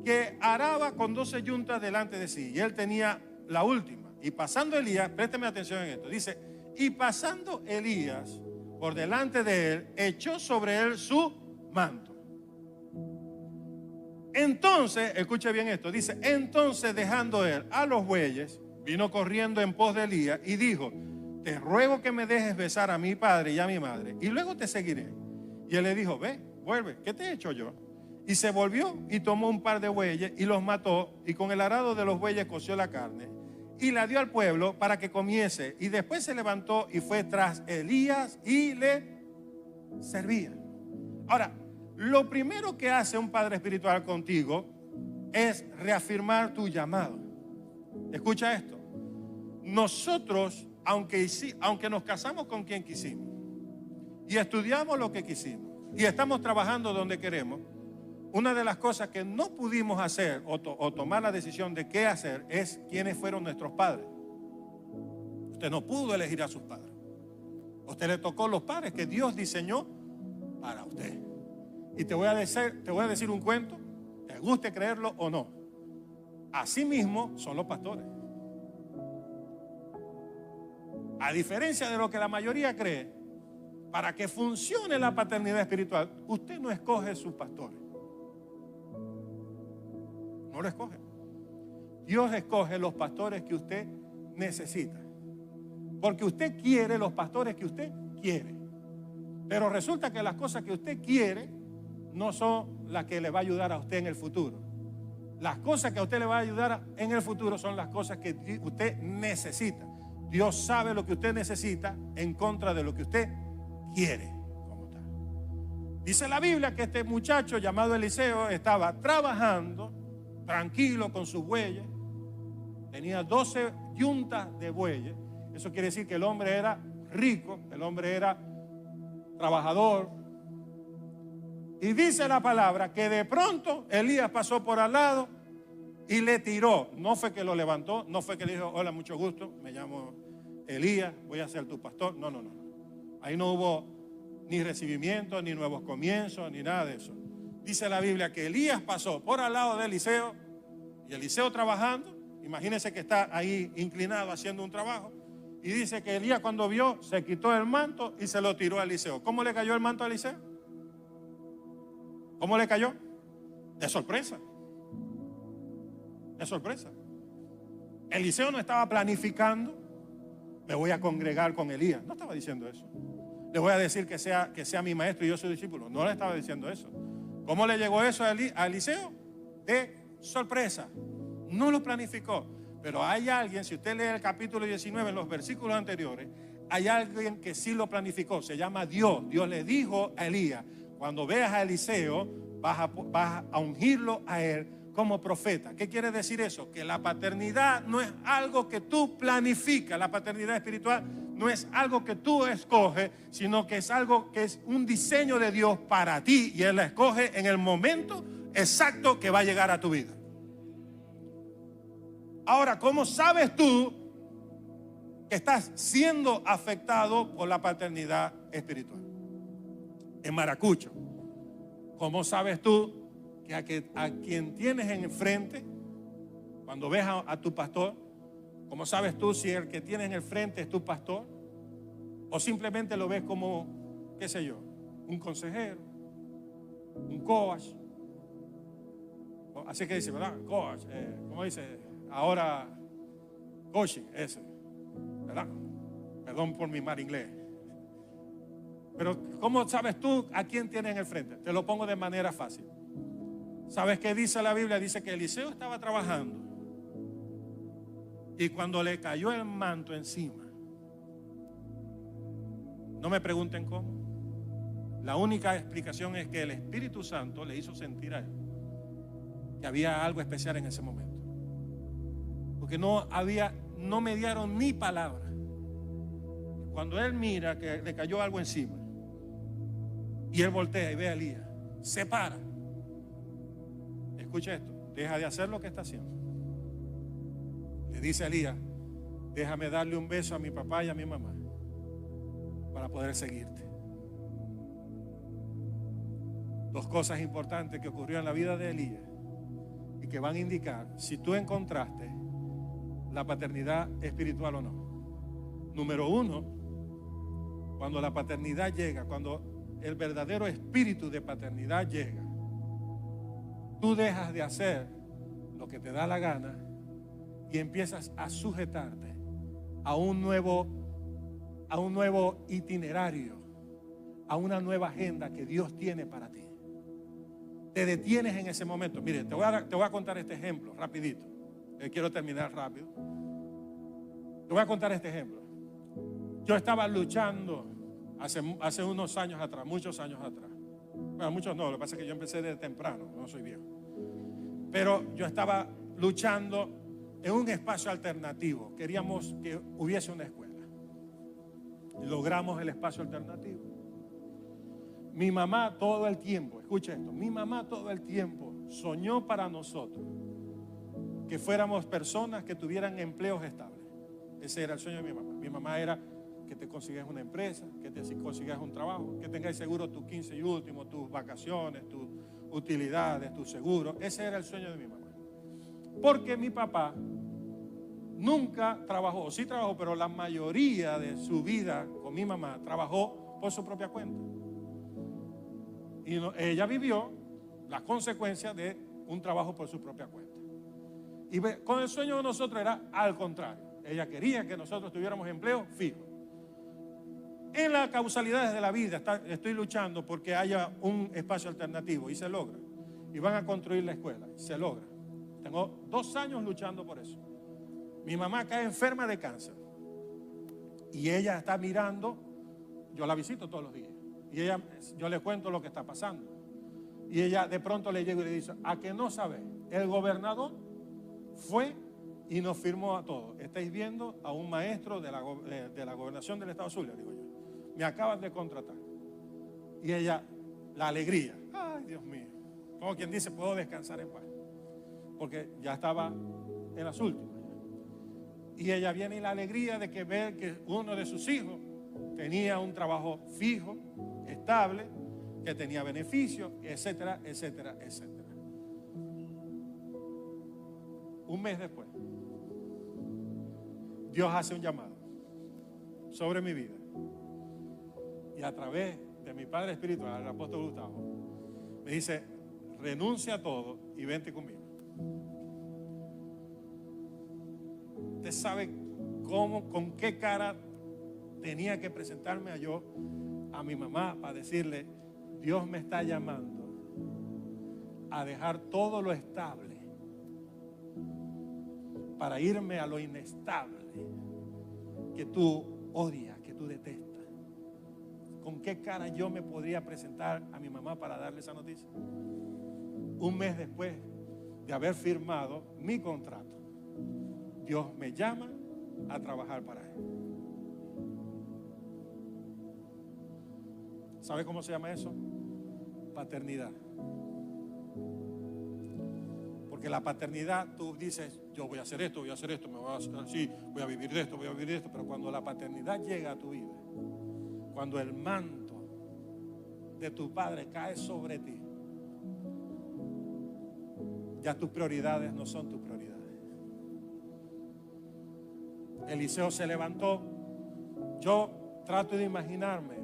que araba con 12 yuntas delante de sí, y él tenía la última. Y pasando Elías, présteme atención en esto, dice, y pasando Elías por delante de él, echó sobre él su manto. Entonces, escuche bien esto, dice, entonces dejando él a los bueyes, vino corriendo en pos de Elías y dijo, te ruego que me dejes besar a mi padre y a mi madre, y luego te seguiré. Y él le dijo, ve, vuelve, ¿qué te he hecho yo? Y se volvió y tomó un par de bueyes y los mató, y con el arado de los bueyes coció la carne y la dio al pueblo para que comiese. Y después se levantó y fue tras Elías y le servía. Ahora, lo primero que hace un padre espiritual contigo es reafirmar tu llamado. Escucha esto. Nosotros, aunque nos casamos con quien quisimos y estudiamos lo que quisimos y estamos trabajando donde queremos, una de las cosas que no pudimos hacer o tomar la decisión de qué hacer es quiénes fueron nuestros padres. Usted no pudo elegir a sus padres. A usted le tocó los padres que Dios diseñó para usted. Y te voy a decir un cuento, te guste creerlo o no. Así mismo son los pastores. A diferencia de lo que la mayoría cree, para que funcione la paternidad espiritual, usted no escoge sus pastores. No lo escoge. Dios escoge los pastores que usted necesita. Porque usted quiere los pastores que usted quiere. Pero resulta que las cosas que usted quiere no son las que le va a ayudar a usted en el futuro. Las cosas que a usted le va a ayudar en el futuro son las cosas que usted necesita. Dios sabe lo que usted necesita en contra de lo que usted quiere como tal. Dice la Biblia que este muchacho llamado Eliseo estaba trabajando tranquilo con sus bueyes. Tenía 12 yuntas de bueyes. Eso quiere decir que el hombre era rico, el hombre era trabajador. Y dice la palabra que de pronto Elías pasó por al lado y le tiró. No fue que lo levantó, no fue que le dijo: hola, mucho gusto, me llamo Elías, voy a ser tu pastor. No. Ahí no hubo ni recibimiento, ni nuevos comienzos, ni nada de eso. Dice la Biblia que Elías pasó por al lado de Eliseo, y Eliseo trabajando. Imagínense que está ahí inclinado haciendo un trabajo. Y dice que Elías, cuando vio, se quitó el manto y se lo tiró a Eliseo. ¿Cómo le cayó el manto a Eliseo? ¿Cómo le cayó? De sorpresa. De sorpresa. Eliseo no estaba planificando: me voy a congregar con Elías. No estaba diciendo eso. Le voy a decir que sea mi maestro y yo su discípulo. No le estaba diciendo eso. ¿Cómo le llegó eso a Eliseo? De sorpresa. No lo planificó. Pero hay alguien, si usted lee el capítulo 19 en los versículos anteriores, hay alguien que sí lo planificó. Se llama Dios. Dios le dijo a Elías: cuando veas a Eliseo, vas a ungirlo a él como profeta. ¿Qué quiere decir eso? Que la paternidad no es algo que tú planificas. La paternidad espiritual no es algo que tú escoges, sino que es algo que es un diseño de Dios para ti, y Él la escoge en el momento exacto que va a llegar a tu vida. Ahora, ¿cómo sabes tú que estás siendo afectado por la paternidad espiritual? En maracucho, ¿cómo sabes tú que a quien tienes enfrente, cuando ves a tu pastor, cómo sabes tú si el que tienes en el frente es tu pastor? O simplemente lo ves como, qué sé yo, un consejero, un coach. Así que dice, ¿verdad? Coach, ¿cómo dice? Ahora, coaching, ese, ¿verdad? Perdón por mi mal inglés. Pero ¿cómo sabes tú a quién tienes en el frente? Te lo pongo de manera fácil. ¿Sabes qué dice la Biblia? Dice que Eliseo estaba trabajando, y cuando le cayó el manto encima, no me pregunten cómo. La única explicación es que el Espíritu Santo le hizo sentir a él que había algo especial en ese momento. Porque no mediaron ni palabra. Cuando él mira que le cayó algo encima, y él voltea y ve a Elías, se para. Escucha esto: deja de hacer lo que está haciendo. Le dice a Elías: déjame darle un beso a mi papá y a mi mamá para poder seguirte. Dos cosas importantes que ocurrieron en la vida de Elías y que van a indicar si tú encontraste la paternidad espiritual o no. Número uno, cuando la paternidad llega, cuando el verdadero espíritu de paternidad llega, tú dejas de hacer lo que te da la gana y empiezas a sujetarte a un nuevo itinerario, a una nueva agenda que Dios tiene para ti. Te detienes en ese momento. Mire, te voy a contar este ejemplo rapidito. Quiero terminar rápido. Te voy a contar este ejemplo. Yo estaba luchando hace unos años atrás, muchos años atrás. Bueno, muchos no, lo que pasa es que yo empecé desde temprano, no soy viejo. Pero yo estaba luchando en un espacio alternativo. Queríamos que hubiese una escuela. Y logramos el espacio alternativo. Mi mamá todo el tiempo, escucha esto, mi mamá todo el tiempo soñó para nosotros que fuéramos personas que tuvieran empleos estables. Ese era el sueño de mi mamá. Mi mamá era que te consigas una empresa, que te consigas un trabajo, que tengas seguro tus 15 y último, tus vacaciones, tus utilidades, tus seguros. Ese era el sueño de mi mamá. Porque mi papá nunca trabajó, sí trabajó, pero la mayoría de su vida con mi mamá trabajó por su propia cuenta. Y ella vivió las consecuencias de un trabajo por su propia cuenta. Y con el sueño de nosotros era al contrario. Ella quería que nosotros tuviéramos empleo fijo. En las causalidades de la vida estoy luchando porque haya un espacio alternativo y se logra. Y van a construir la escuela, se logra. Tengo 2 años luchando por eso. Mi mamá cae enferma de cáncer y ella está mirando, yo la visito todos los días y yo le cuento lo que está pasando y ella de pronto le llega y le dice: ¿a que no sabe? El gobernador fue y nos firmó a todos. Estáis viendo a un maestro de la gobernación del estado Zulia, digo yo. Me acaban de contratar. Y ella, la alegría. Ay, Dios mío. Como quien dice, puedo descansar en paz. Porque ya estaba en las últimas. Y ella viene y la alegría de ver que uno de sus hijos tenía un trabajo fijo, estable, que tenía beneficios, etcétera, etcétera, etcétera. Un mes después, Dios hace un llamado sobre mi vida. Y a través de mi padre espiritual, el apóstol Gustavo, me dice: renuncia a todo y vente conmigo. Usted sabe con qué cara tenía que presentarme a mi mamá para decirle: Dios me está llamando a dejar todo lo estable para irme a lo inestable que tú odias, que tú detestas. ¿Con qué cara yo me podría presentar a mi mamá para darle esa noticia? Un mes después de haber firmado mi contrato, Dios me llama a trabajar para Él. ¿Sabe cómo se llama eso? Paternidad. Porque la paternidad, tú dices: yo voy a hacer esto, me voy a hacer así, voy a vivir de esto, pero cuando la paternidad llega a tu vida, cuando el manto de tu padre cae sobre ti, ya tus prioridades no son tus prioridades. Eliseo se levantó. Yo trato de imaginarme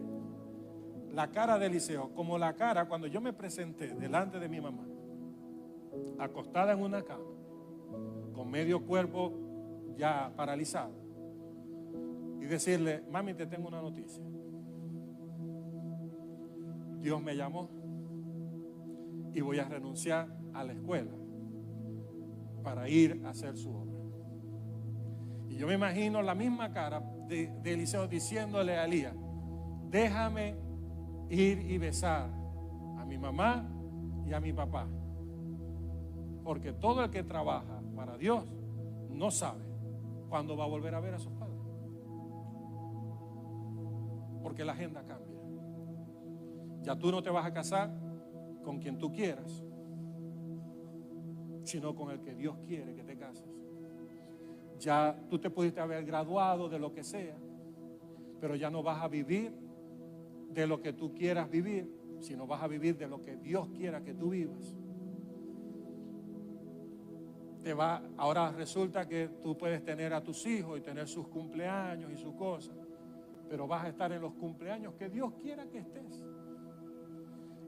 la cara de Eliseo como la cara cuando yo me presenté delante de mi mamá, acostada en una cama, con medio cuerpo ya paralizado, y decirle: mami, te tengo una noticia. Dios me llamó y voy a renunciar a la escuela para ir a hacer su obra. Y yo me imagino la misma cara de Eliseo diciéndole a Elías: déjame ir y besar a mi mamá y a mi papá, porque todo el que trabaja para Dios no sabe cuándo va a volver a ver a sus padres, porque la agenda cambia. Ya tú no te vas a casar con quien tú quieras, sino con el que Dios quiere que te cases. Ya tú te pudiste haber graduado de lo que sea, pero ya no vas a vivir de lo que tú quieras vivir, sino vas a vivir de lo que Dios quiera que tú vivas. Ahora resulta que tú puedes tener a tus hijos y tener sus cumpleaños y sus cosas, pero vas a estar en los cumpleaños que Dios quiera que estés.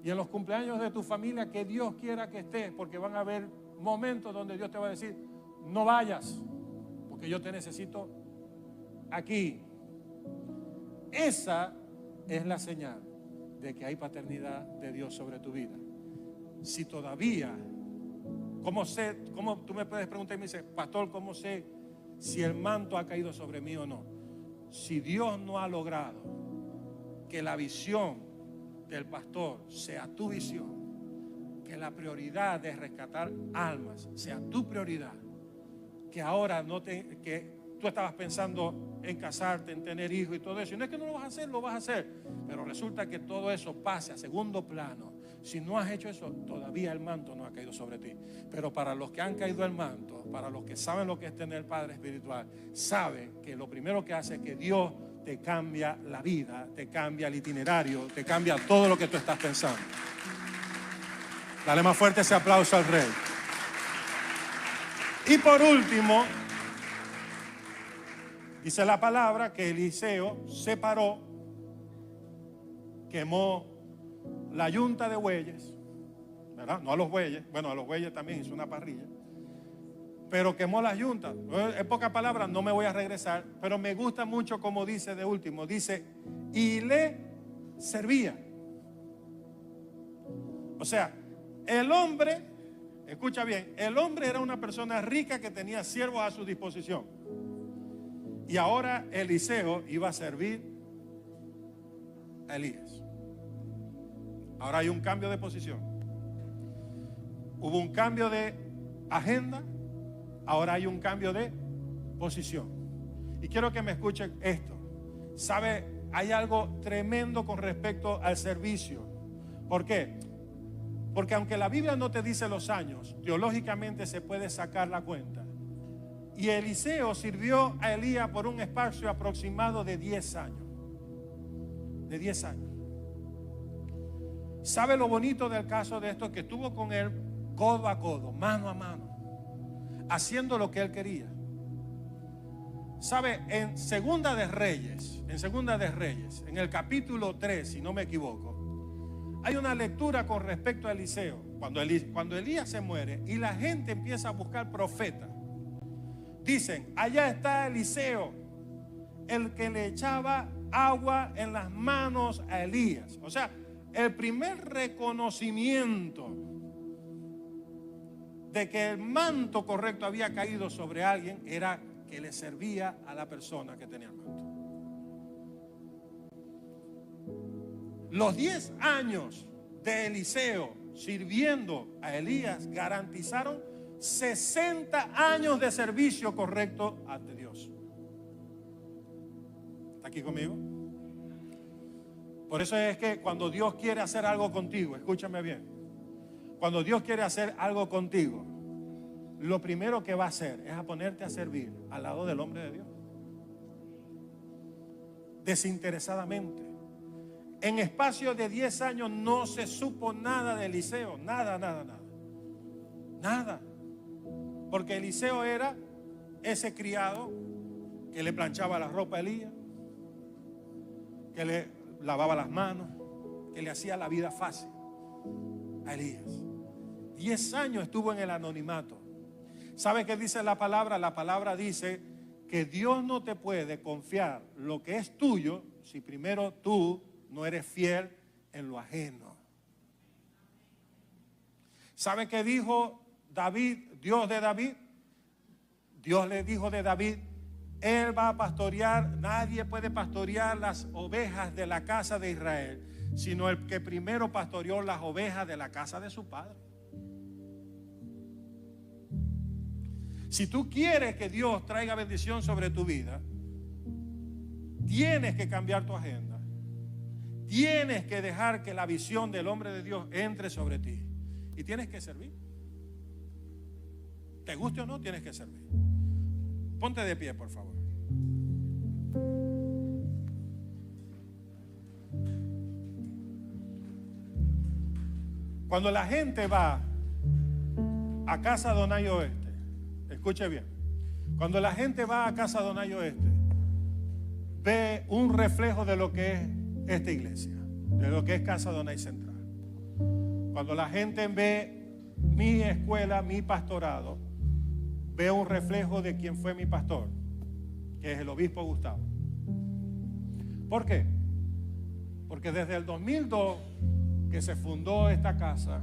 Y en los cumpleaños de tu familia que Dios quiera que estés, porque van a haber momentos donde Dios te va a decir: no vayas, porque yo te necesito aquí. Esa es la señal de que hay paternidad de Dios sobre tu vida. Si todavía, ¿cómo tú me puedes preguntar y me dices: pastor, ¿cómo sé si el manto ha caído sobre mí o no? Si Dios no ha logrado que la visión del pastor sea tu visión, que la prioridad de rescatar almas sea tu prioridad, que ahora que tú estabas pensando en casarte, en tener hijos y todo eso, y no es que no lo vas a hacer, lo vas a hacer, pero resulta que todo eso pase a segundo plano. Si no has hecho eso, todavía el manto no ha caído sobre ti. Pero para los que han caído el manto, para los que saben lo que es tener padre espiritual, saben que lo primero que hace es que Dios te cambia la vida, te cambia el itinerario, te cambia todo lo que tú estás pensando. Dale más fuerte ese aplauso al Rey. Y por último, dice la palabra que Eliseo se paró, quemó la yunta de bueyes, ¿verdad? No a los bueyes, bueno, a los bueyes también hizo una parrilla, pero quemó las yuntas. En pocas palabras, no me voy a regresar, pero me gusta mucho como dice de último, dice, y le servía. O sea, el hombre, escucha bien, el hombre era una persona rica que tenía siervos a su disposición. Y ahora Eliseo iba a servir a Elías. Ahora hay un cambio de posición. Hubo un cambio de agenda, ahora hay un cambio de posición. Y quiero que me escuchen esto. ¿Sabe? Hay algo tremendo con respecto al servicio. ¿Por qué? Porque aunque la Biblia no te dice los años, teológicamente se puede sacar la cuenta. Y Eliseo sirvió a Elías por un espacio aproximado de 10 años. De 10 años. ¿Sabe lo bonito del caso de esto? Que estuvo con él codo a codo, mano a mano, haciendo lo que él quería. ¿Sabe? En Segunda de Reyes, en el capítulo 3, si no me equivoco, hay una lectura con respecto a Eliseo. Cuando Elías se muere y la gente empieza a buscar profetas, dicen, allá está Eliseo, el que le echaba agua en las manos a Elías. O sea, el primer reconocimiento de que el manto correcto había caído sobre alguien era que le servía a la persona que tenía el manto. Los 10 años de Eliseo sirviendo a Elías garantizaron 60 años de servicio correcto ante Dios. ¿Está aquí conmigo? Por eso es que cuando Dios quiere hacer algo contigo, escúchame bien, cuando Dios quiere hacer algo contigo, lo primero que va a hacer es a ponerte a servir al lado del hombre de Dios. Desinteresadamente. En espacio de 10 años no se supo nada de Eliseo, nada. Porque Eliseo era ese criado que le planchaba la ropa a Elías, que le lavaba las manos, que le hacía la vida fácil a Elías. 10 años estuvo en el anonimato. ¿Sabe qué dice la palabra? La palabra dice que Dios no te puede confiar lo que es tuyo si primero tú no eres fiel en lo ajeno. ¿Sabe qué dijo David, Dios de David? Dios le dijo de David, él va a pastorear, nadie puede pastorear las ovejas de la casa de Israel, sino el que primero pastoreó las ovejas de la casa de su padre. Si tú quieres que Dios traiga bendición sobre tu vida, tienes que cambiar tu agenda. Tienes que dejar que la visión del hombre de Dios entre sobre ti. Y tienes que servir. Te guste o no, tienes que servir. Ponte de pie, por favor. Cuando la gente va a Casa Donay Oeste, escuche bien, cuando la gente va a Casa Donay Oeste, ve un reflejo de lo que es esta iglesia, de lo que es Casa Donay Central. Cuando la gente ve mi escuela, mi pastorado, ve un reflejo de quien fue mi pastor, que es el obispo Gustavo. ¿Por qué? Porque desde el 2002 que se fundó esta casa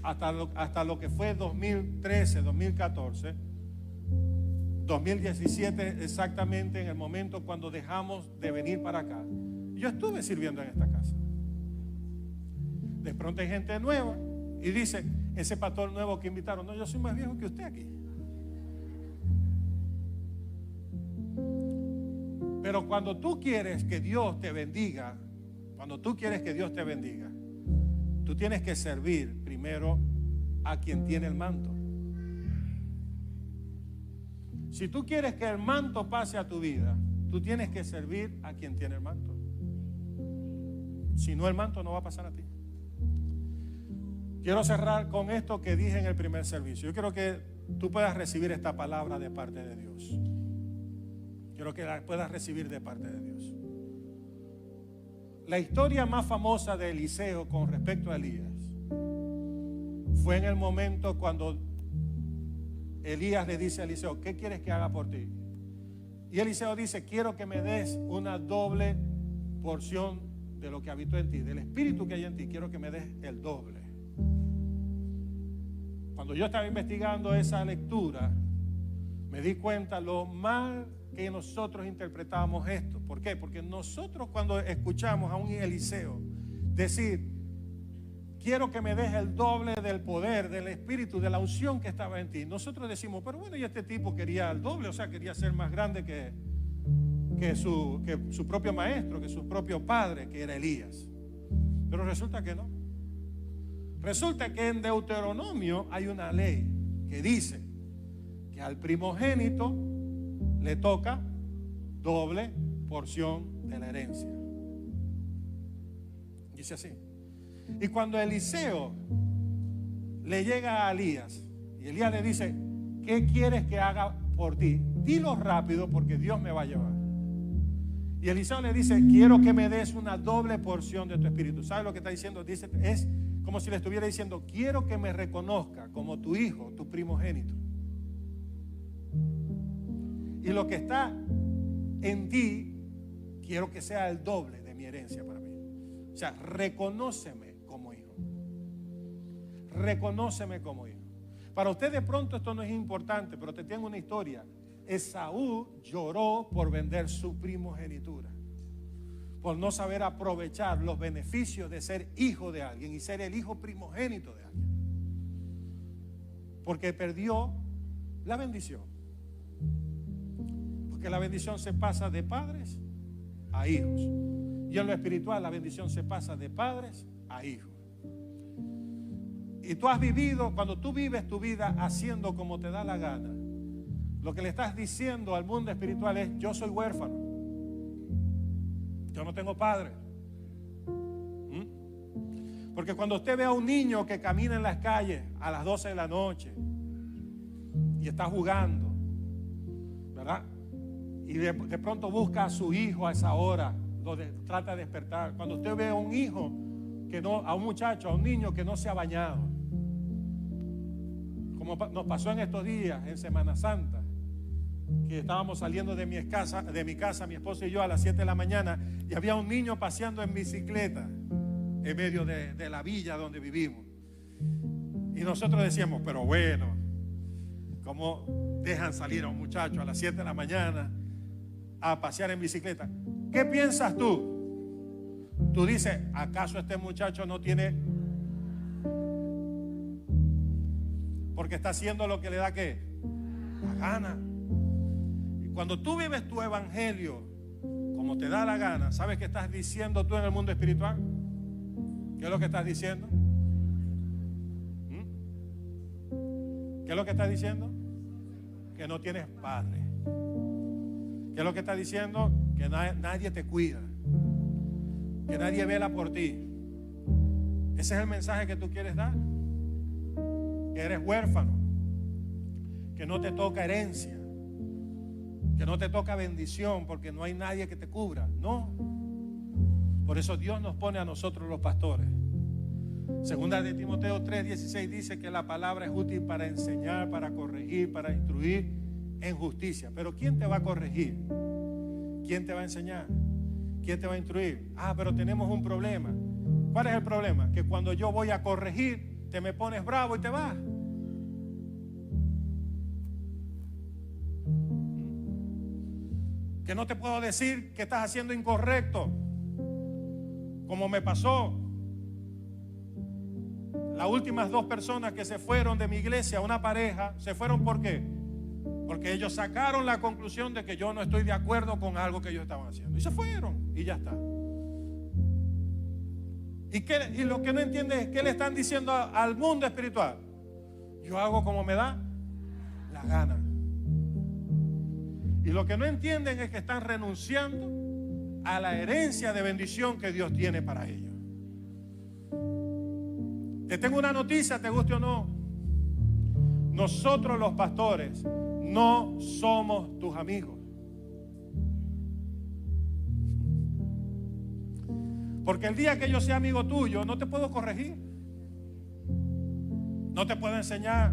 hasta lo que fue 2013, 2014, 2017 exactamente, en el momento cuando dejamos de venir para acá, yo estuve sirviendo en esta casa. De pronto hay gente nueva y dice, ese pastor nuevo que invitaron, no, yo soy más viejo que usted aquí. Pero cuando tú quieres que Dios te bendiga, tú tienes que servir primero a quien tiene el manto. Si tú quieres que el manto pase a tu vida, Tú tienes que servir a quien tiene el manto. Si no, el manto no va a pasar a ti. Quiero cerrar con esto que dije en el primer servicio. Yo quiero que tú puedas recibir esta palabra de parte de Dios. Quiero que la puedas recibir de parte de Dios. La historia más famosa de Eliseo con respecto a Elías fue en el momento cuando Elías le dice a Eliseo: ¿qué quieres que haga por ti? Y Eliseo dice: quiero que me des una doble porción de lo que habitó en ti, del espíritu que hay en ti. Quiero que me des el doble. Cuando yo estaba investigando esa lectura, me di cuenta lo mal que nosotros interpretábamos esto. ¿Por qué? Porque nosotros, cuando escuchamos a un Eliseo decir: quiero que me des el doble del poder, del espíritu, de la unción que estaba en ti, nosotros decimos: pero bueno, y este tipo quería el doble, o sea, quería ser más grande que su propio maestro, que su propio padre, que era Elías. Pero resulta que no. Resulta que en Deuteronomio hay una ley que dice que al primogénito le toca doble porción de la herencia. Dice así. Y cuando Eliseo le llega a Elías y Elías le dice: ¿qué quieres que haga por ti? Dilo rápido porque Dios me va a llevar. Y Eliseo le dice: quiero que me des una doble porción de tu espíritu. ¿Sabes lo que está diciendo? Dice, es como si le estuviera diciendo: quiero que me reconozca como tu hijo, tu primogénito. Y lo que está en ti, quiero que sea el doble de mi herencia para mí. O sea, reconóceme como hijo. Reconóceme como hijo. Para usted de pronto esto no es importante, pero te tengo una historia. Esaú lloró por vender su primogenitura, por no saber aprovechar los beneficios de ser hijo de alguien y ser el hijo primogénito de alguien, porque perdió la bendición. Porque la bendición se pasa de padres a hijos, y en lo espiritual la bendición se pasa de padres a hijos. Y tú has vivido, cuando tú vives tu vida haciendo como te da la gana, lo que le estás diciendo al mundo espiritual es: yo soy huérfano, yo no tengo padre. Porque cuando usted ve a un niño que camina en las calles a las 12 de la noche y está jugando, ¿verdad? Y de pronto busca a su hijo a esa hora, donde trata de despertar. Cuando usted ve a un hijo que no, a un muchacho, a un niño que no se ha bañado, como nos pasó en estos días en Semana Santa, que estábamos saliendo de mi casa, mi esposa y yo, a las 7 de la mañana, y había un niño paseando en bicicleta en medio de la villa donde vivimos. Y nosotros decíamos: pero bueno, ¿cómo dejan salir a un muchacho a las 7 de la mañana a pasear en bicicleta? ¿Qué piensas tú? Tú dices: ¿acaso este muchacho no tiene? Porque está haciendo lo que le da, ¿qué? La gana. Cuando tú vives tu evangelio como te da la gana, ¿sabes qué estás diciendo tú en el mundo espiritual? ¿Qué es lo que estás diciendo? ¿Qué es lo que estás diciendo? Que no tienes padre. ¿Qué es lo que estás diciendo? Que nadie te cuida, que nadie vela por ti. Ese es el mensaje que tú quieres dar. Que eres huérfano, que no te toca herencia, que no te toca bendición porque no hay nadie que te cubra. No. Por eso Dios nos pone a nosotros los pastores. Segunda de Timoteo 3:16 dice que la palabra es útil para enseñar, para corregir, para instruir en justicia. Pero ¿quién te va a corregir? ¿Quién te va a enseñar? ¿Quién te va a instruir? Pero tenemos un problema. ¿Cuál es el problema? Que cuando yo voy a corregir, te me pones bravo y te vas. Que no te puedo decir que estás haciendo incorrecto, como me pasó. Las últimas 2 personas que se fueron de mi iglesia, una pareja, se fueron ¿por qué? Porque ellos sacaron la conclusión de que yo no estoy de acuerdo con algo que ellos estaban haciendo. Y se fueron y ya está. Y lo que no entiende es qué le están diciendo al mundo yo hago como me da la gana. Y lo que no entienden es que están renunciando a la herencia de bendición que Dios tiene para ellos. Te tengo una noticia, te guste o no. Nosotros los pastores no somos tus amigos. Porque el día que yo sea amigo tuyo, no te puedo corregir, no te puedo enseñar,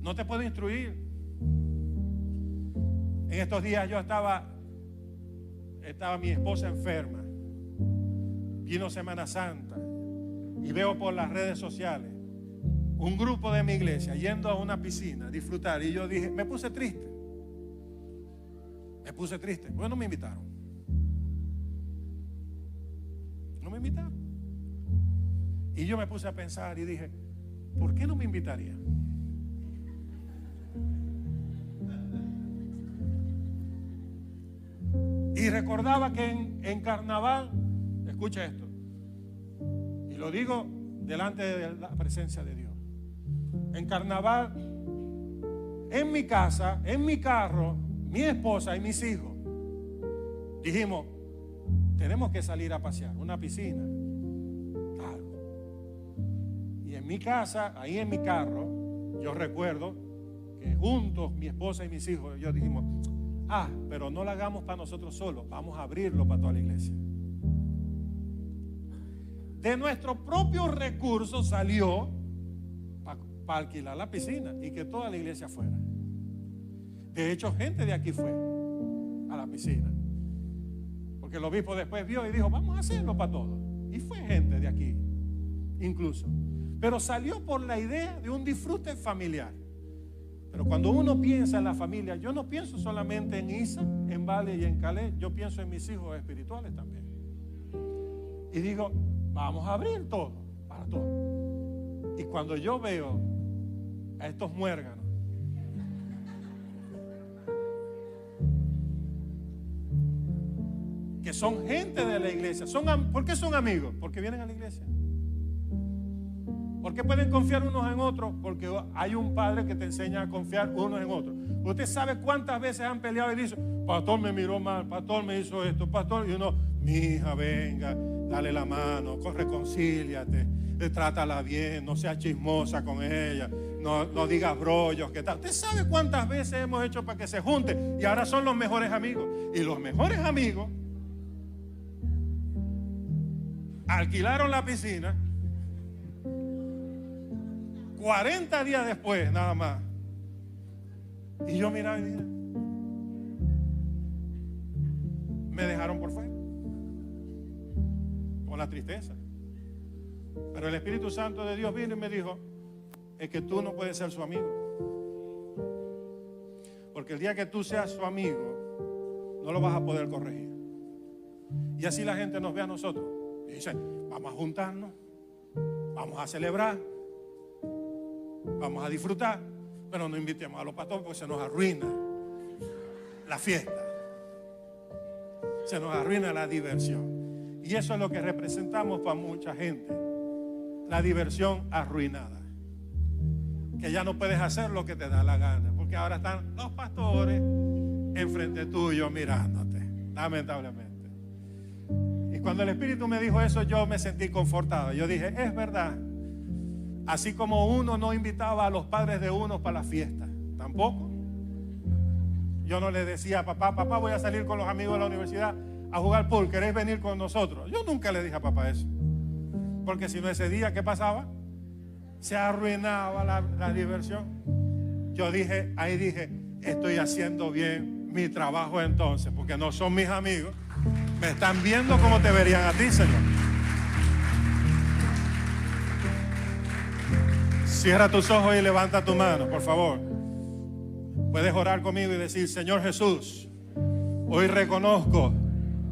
no te puedo instruir. En estos días yo estaba mi esposa enferma, vino Semana Santa y veo por las redes sociales un grupo de mi iglesia yendo a una piscina a disfrutar, y yo dije, me puse triste, porque no me invitaron. No me invitaron. Y yo me puse a pensar y dije, ¿por qué no me invitarían? Y recordaba que en carnaval, escucha esto, y lo digo delante de la presencia de Dios. En carnaval, en mi casa, en mi carro, mi esposa y mis hijos, dijimos, tenemos que salir a pasear, una piscina. Claro. Y en mi casa, ahí en mi carro, yo recuerdo que juntos, mi esposa y mis hijos, yo dijimos, pero no lo hagamos para nosotros solos, vamos a abrirlo para toda la iglesia. De nuestro propio recurso salió para alquilar la piscina y que toda la iglesia fuera. De hecho, gente de aquí fue a la piscina, porque el obispo después vio y dijo, vamos a hacerlo para todos. Y fue gente de aquí, incluso. Pero salió por la idea de un disfrute familiar. Pero cuando uno piensa en la familia, yo no pienso solamente en Isa, en Vale y en Calais, yo pienso en mis hijos espirituales también. Y digo, vamos a abrir todo, para todo. Y cuando yo veo a estos muérganos, que son gente de la iglesia, ¿por qué son amigos? Porque vienen a la iglesia. ¿Por qué pueden confiar unos en otros? Porque hay un padre que te enseña a confiar unos en otros. Usted sabe cuántas veces han peleado y dicen, pastor me miró mal, pastor me hizo esto, pastor, y uno, mi hija, venga, dale la mano, reconcíliate, trátala bien, no seas chismosa con ella, no digas brollos, ¿qué tal? Usted sabe cuántas veces hemos hecho para que se junten y ahora son los mejores amigos. Y los mejores amigos alquilaron la piscina 40 días después, nada más. Y yo miraba y dije, me dejaron por fuera, con la tristeza. Pero el Espíritu Santo de Dios vino y me dijo, es que tú no puedes ser su amigo. Porque el día que tú seas su amigo, no lo vas a poder corregir. Y así la gente nos ve a nosotros. Y dice, vamos a juntarnos, vamos a celebrar, vamos a disfrutar, pero no invitemos a los pastores porque se nos arruina la fiesta, se nos arruina la diversión. Y eso es lo que representamos para mucha gente, la diversión arruinada, que ya no puedes hacer lo que te da la gana, porque ahora están los pastores enfrente tuyo mirándote, lamentablemente. Y cuando el Espíritu me dijo eso, yo me sentí confortado. Yo dije, es verdad. Así como uno no invitaba a los padres de uno para la fiesta, tampoco. Yo no le decía a papá, voy a salir con los amigos de la universidad a jugar pool, ¿queréis venir con nosotros? Yo nunca le dije a papá eso. Porque si no, ese día, ¿qué pasaba? Se arruinaba la diversión. Yo dije, estoy haciendo bien mi trabajo entonces, porque no son mis amigos, me están viendo como te verían a ti, Señor. Cierra tus ojos y levanta tu mano, por favor. Puedes orar conmigo y decir, Señor Jesús, hoy reconozco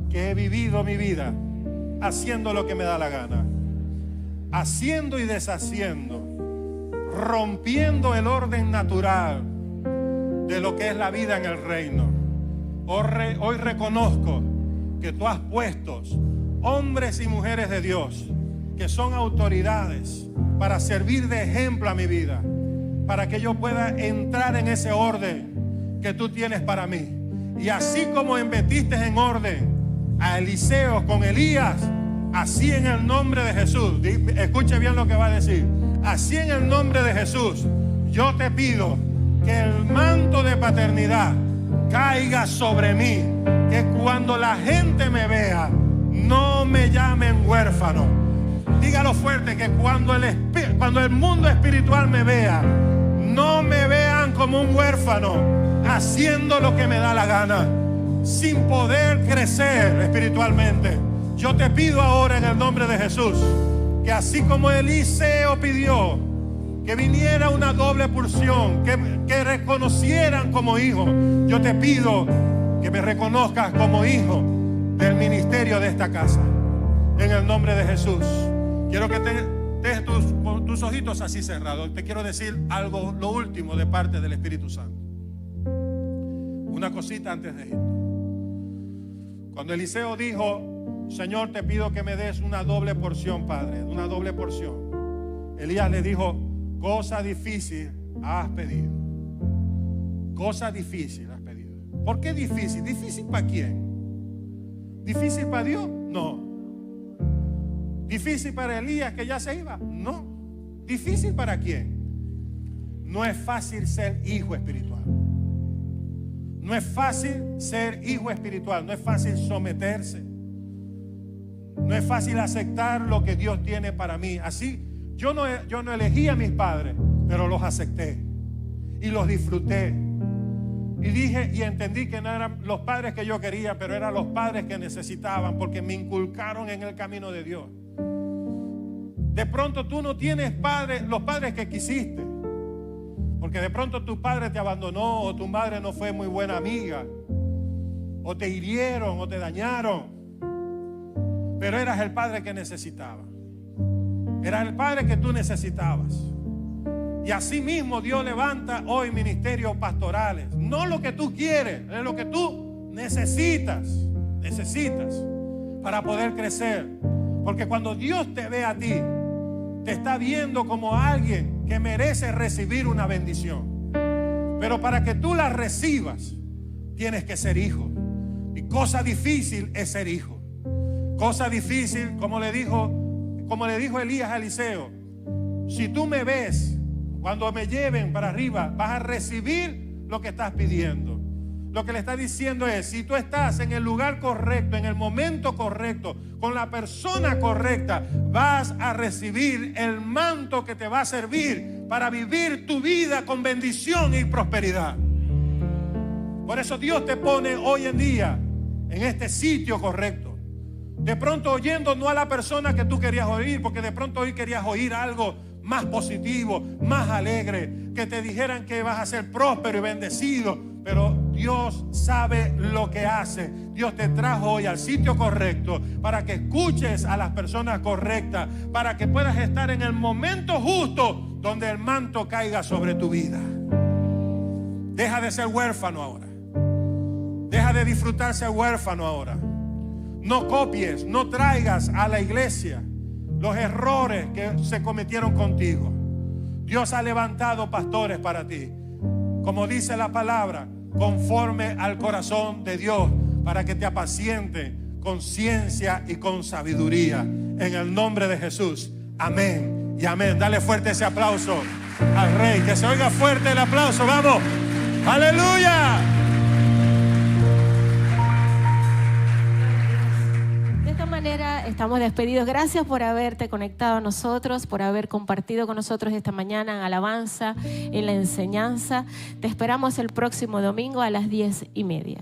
que he vivido mi vida haciendo lo que me da la gana, haciendo y deshaciendo, rompiendo el orden natural de lo que es la vida en el reino. Hoy reconozco que tú has puesto hombres y mujeres de Dios que son autoridades para servir de ejemplo a mi vida, para que yo pueda entrar en ese orden que tú tienes para mí. Y así como metiste en orden a Eliseo con Elías, así en el nombre de Jesús, escuche bien lo que va a decir, así en el nombre de Jesús, yo te pido que el manto de paternidad caiga sobre mí, que cuando la gente me vea, no me llamen huérfano. Dígalo fuerte, que cuando el mundo espiritual me vea, no me vean como un huérfano, haciendo lo que me da la gana, sin poder crecer espiritualmente. Yo te pido ahora en el nombre de Jesús, que así como Eliseo pidió que viniera una doble porción, que reconocieran como hijo, yo te pido que me reconozcas como hijo del ministerio de esta casa, en el nombre de Jesús. Quiero que tengas tus ojitos así cerrados. Te quiero decir algo, lo último de parte del Espíritu Santo. Una cosita antes de ir. Cuando Eliseo dijo, Señor, te pido que me des una doble porción, Padre, una doble porción, Elías le dijo, cosa difícil has pedido. Cosa difícil has pedido. ¿Por qué difícil? ¿Difícil para quién? ¿Difícil para Dios? No. ¿Difícil para Elías que ya se iba? No. ¿Difícil para quién? No es fácil ser hijo espiritual. No es fácil ser hijo espiritual. No es fácil someterse. No es fácil aceptar lo que Dios tiene para mí. Así, yo no elegí a mis padres, pero los acepté y los disfruté. Y dije y entendí que no eran los padres que yo quería, pero eran los padres que necesitaban, porque me inculcaron en el camino de Dios. De pronto tú no tienes padres, los padres que quisiste, porque de pronto tu padre te abandonó, o tu madre no fue muy buena amiga, o te hirieron o te dañaron, pero eras el padre que necesitaba. Eras el padre que tú necesitabas. Y así mismo Dios levanta hoy ministerios pastorales. No lo que tú quieres, es lo que tú necesitas para poder crecer. Porque cuando Dios te ve a ti, te está viendo como alguien que merece recibir una bendición. Pero para que tú la recibas, tienes que ser hijo. Y cosa difícil es ser hijo. Cosa difícil, como le dijo Elías a Eliseo, si tú me ves, cuando me lleven para arriba, vas a recibir lo que estás pidiendo. Lo que le está diciendo es, si tú estás en el lugar correcto, en el momento correcto, con la persona correcta, vas a recibir el manto que te va a servir para vivir tu vida con bendición y prosperidad. Por eso Dios te pone hoy en día en este sitio correcto. De pronto oyendo no a la persona que tú querías oír, porque de pronto hoy querías oír algo más positivo, más alegre, que te dijeran que vas a ser próspero y bendecido. Pero Dios sabe lo que hace. Dios te trajo hoy al sitio correcto para que escuches a las personas correctas, para que puedas estar en el momento justo donde el manto caiga sobre tu vida. Deja de ser huérfano ahora. Deja de disfrutar ser huérfano ahora. No copies, no traigas a la iglesia los errores que se cometieron contigo. Dios ha levantado pastores para ti, como dice la palabra, conforme al corazón de Dios, para que te apaciente con ciencia y con sabiduría. En el nombre de Jesús. Amén y amén. Dale fuerte ese aplauso al Rey. Que se oiga fuerte el aplauso. Vamos. Aleluya. Estamos despedidos. Gracias por haberte conectado a nosotros, por haber compartido con nosotros esta mañana en alabanza, en la enseñanza. Te esperamos el próximo domingo a las 10:30.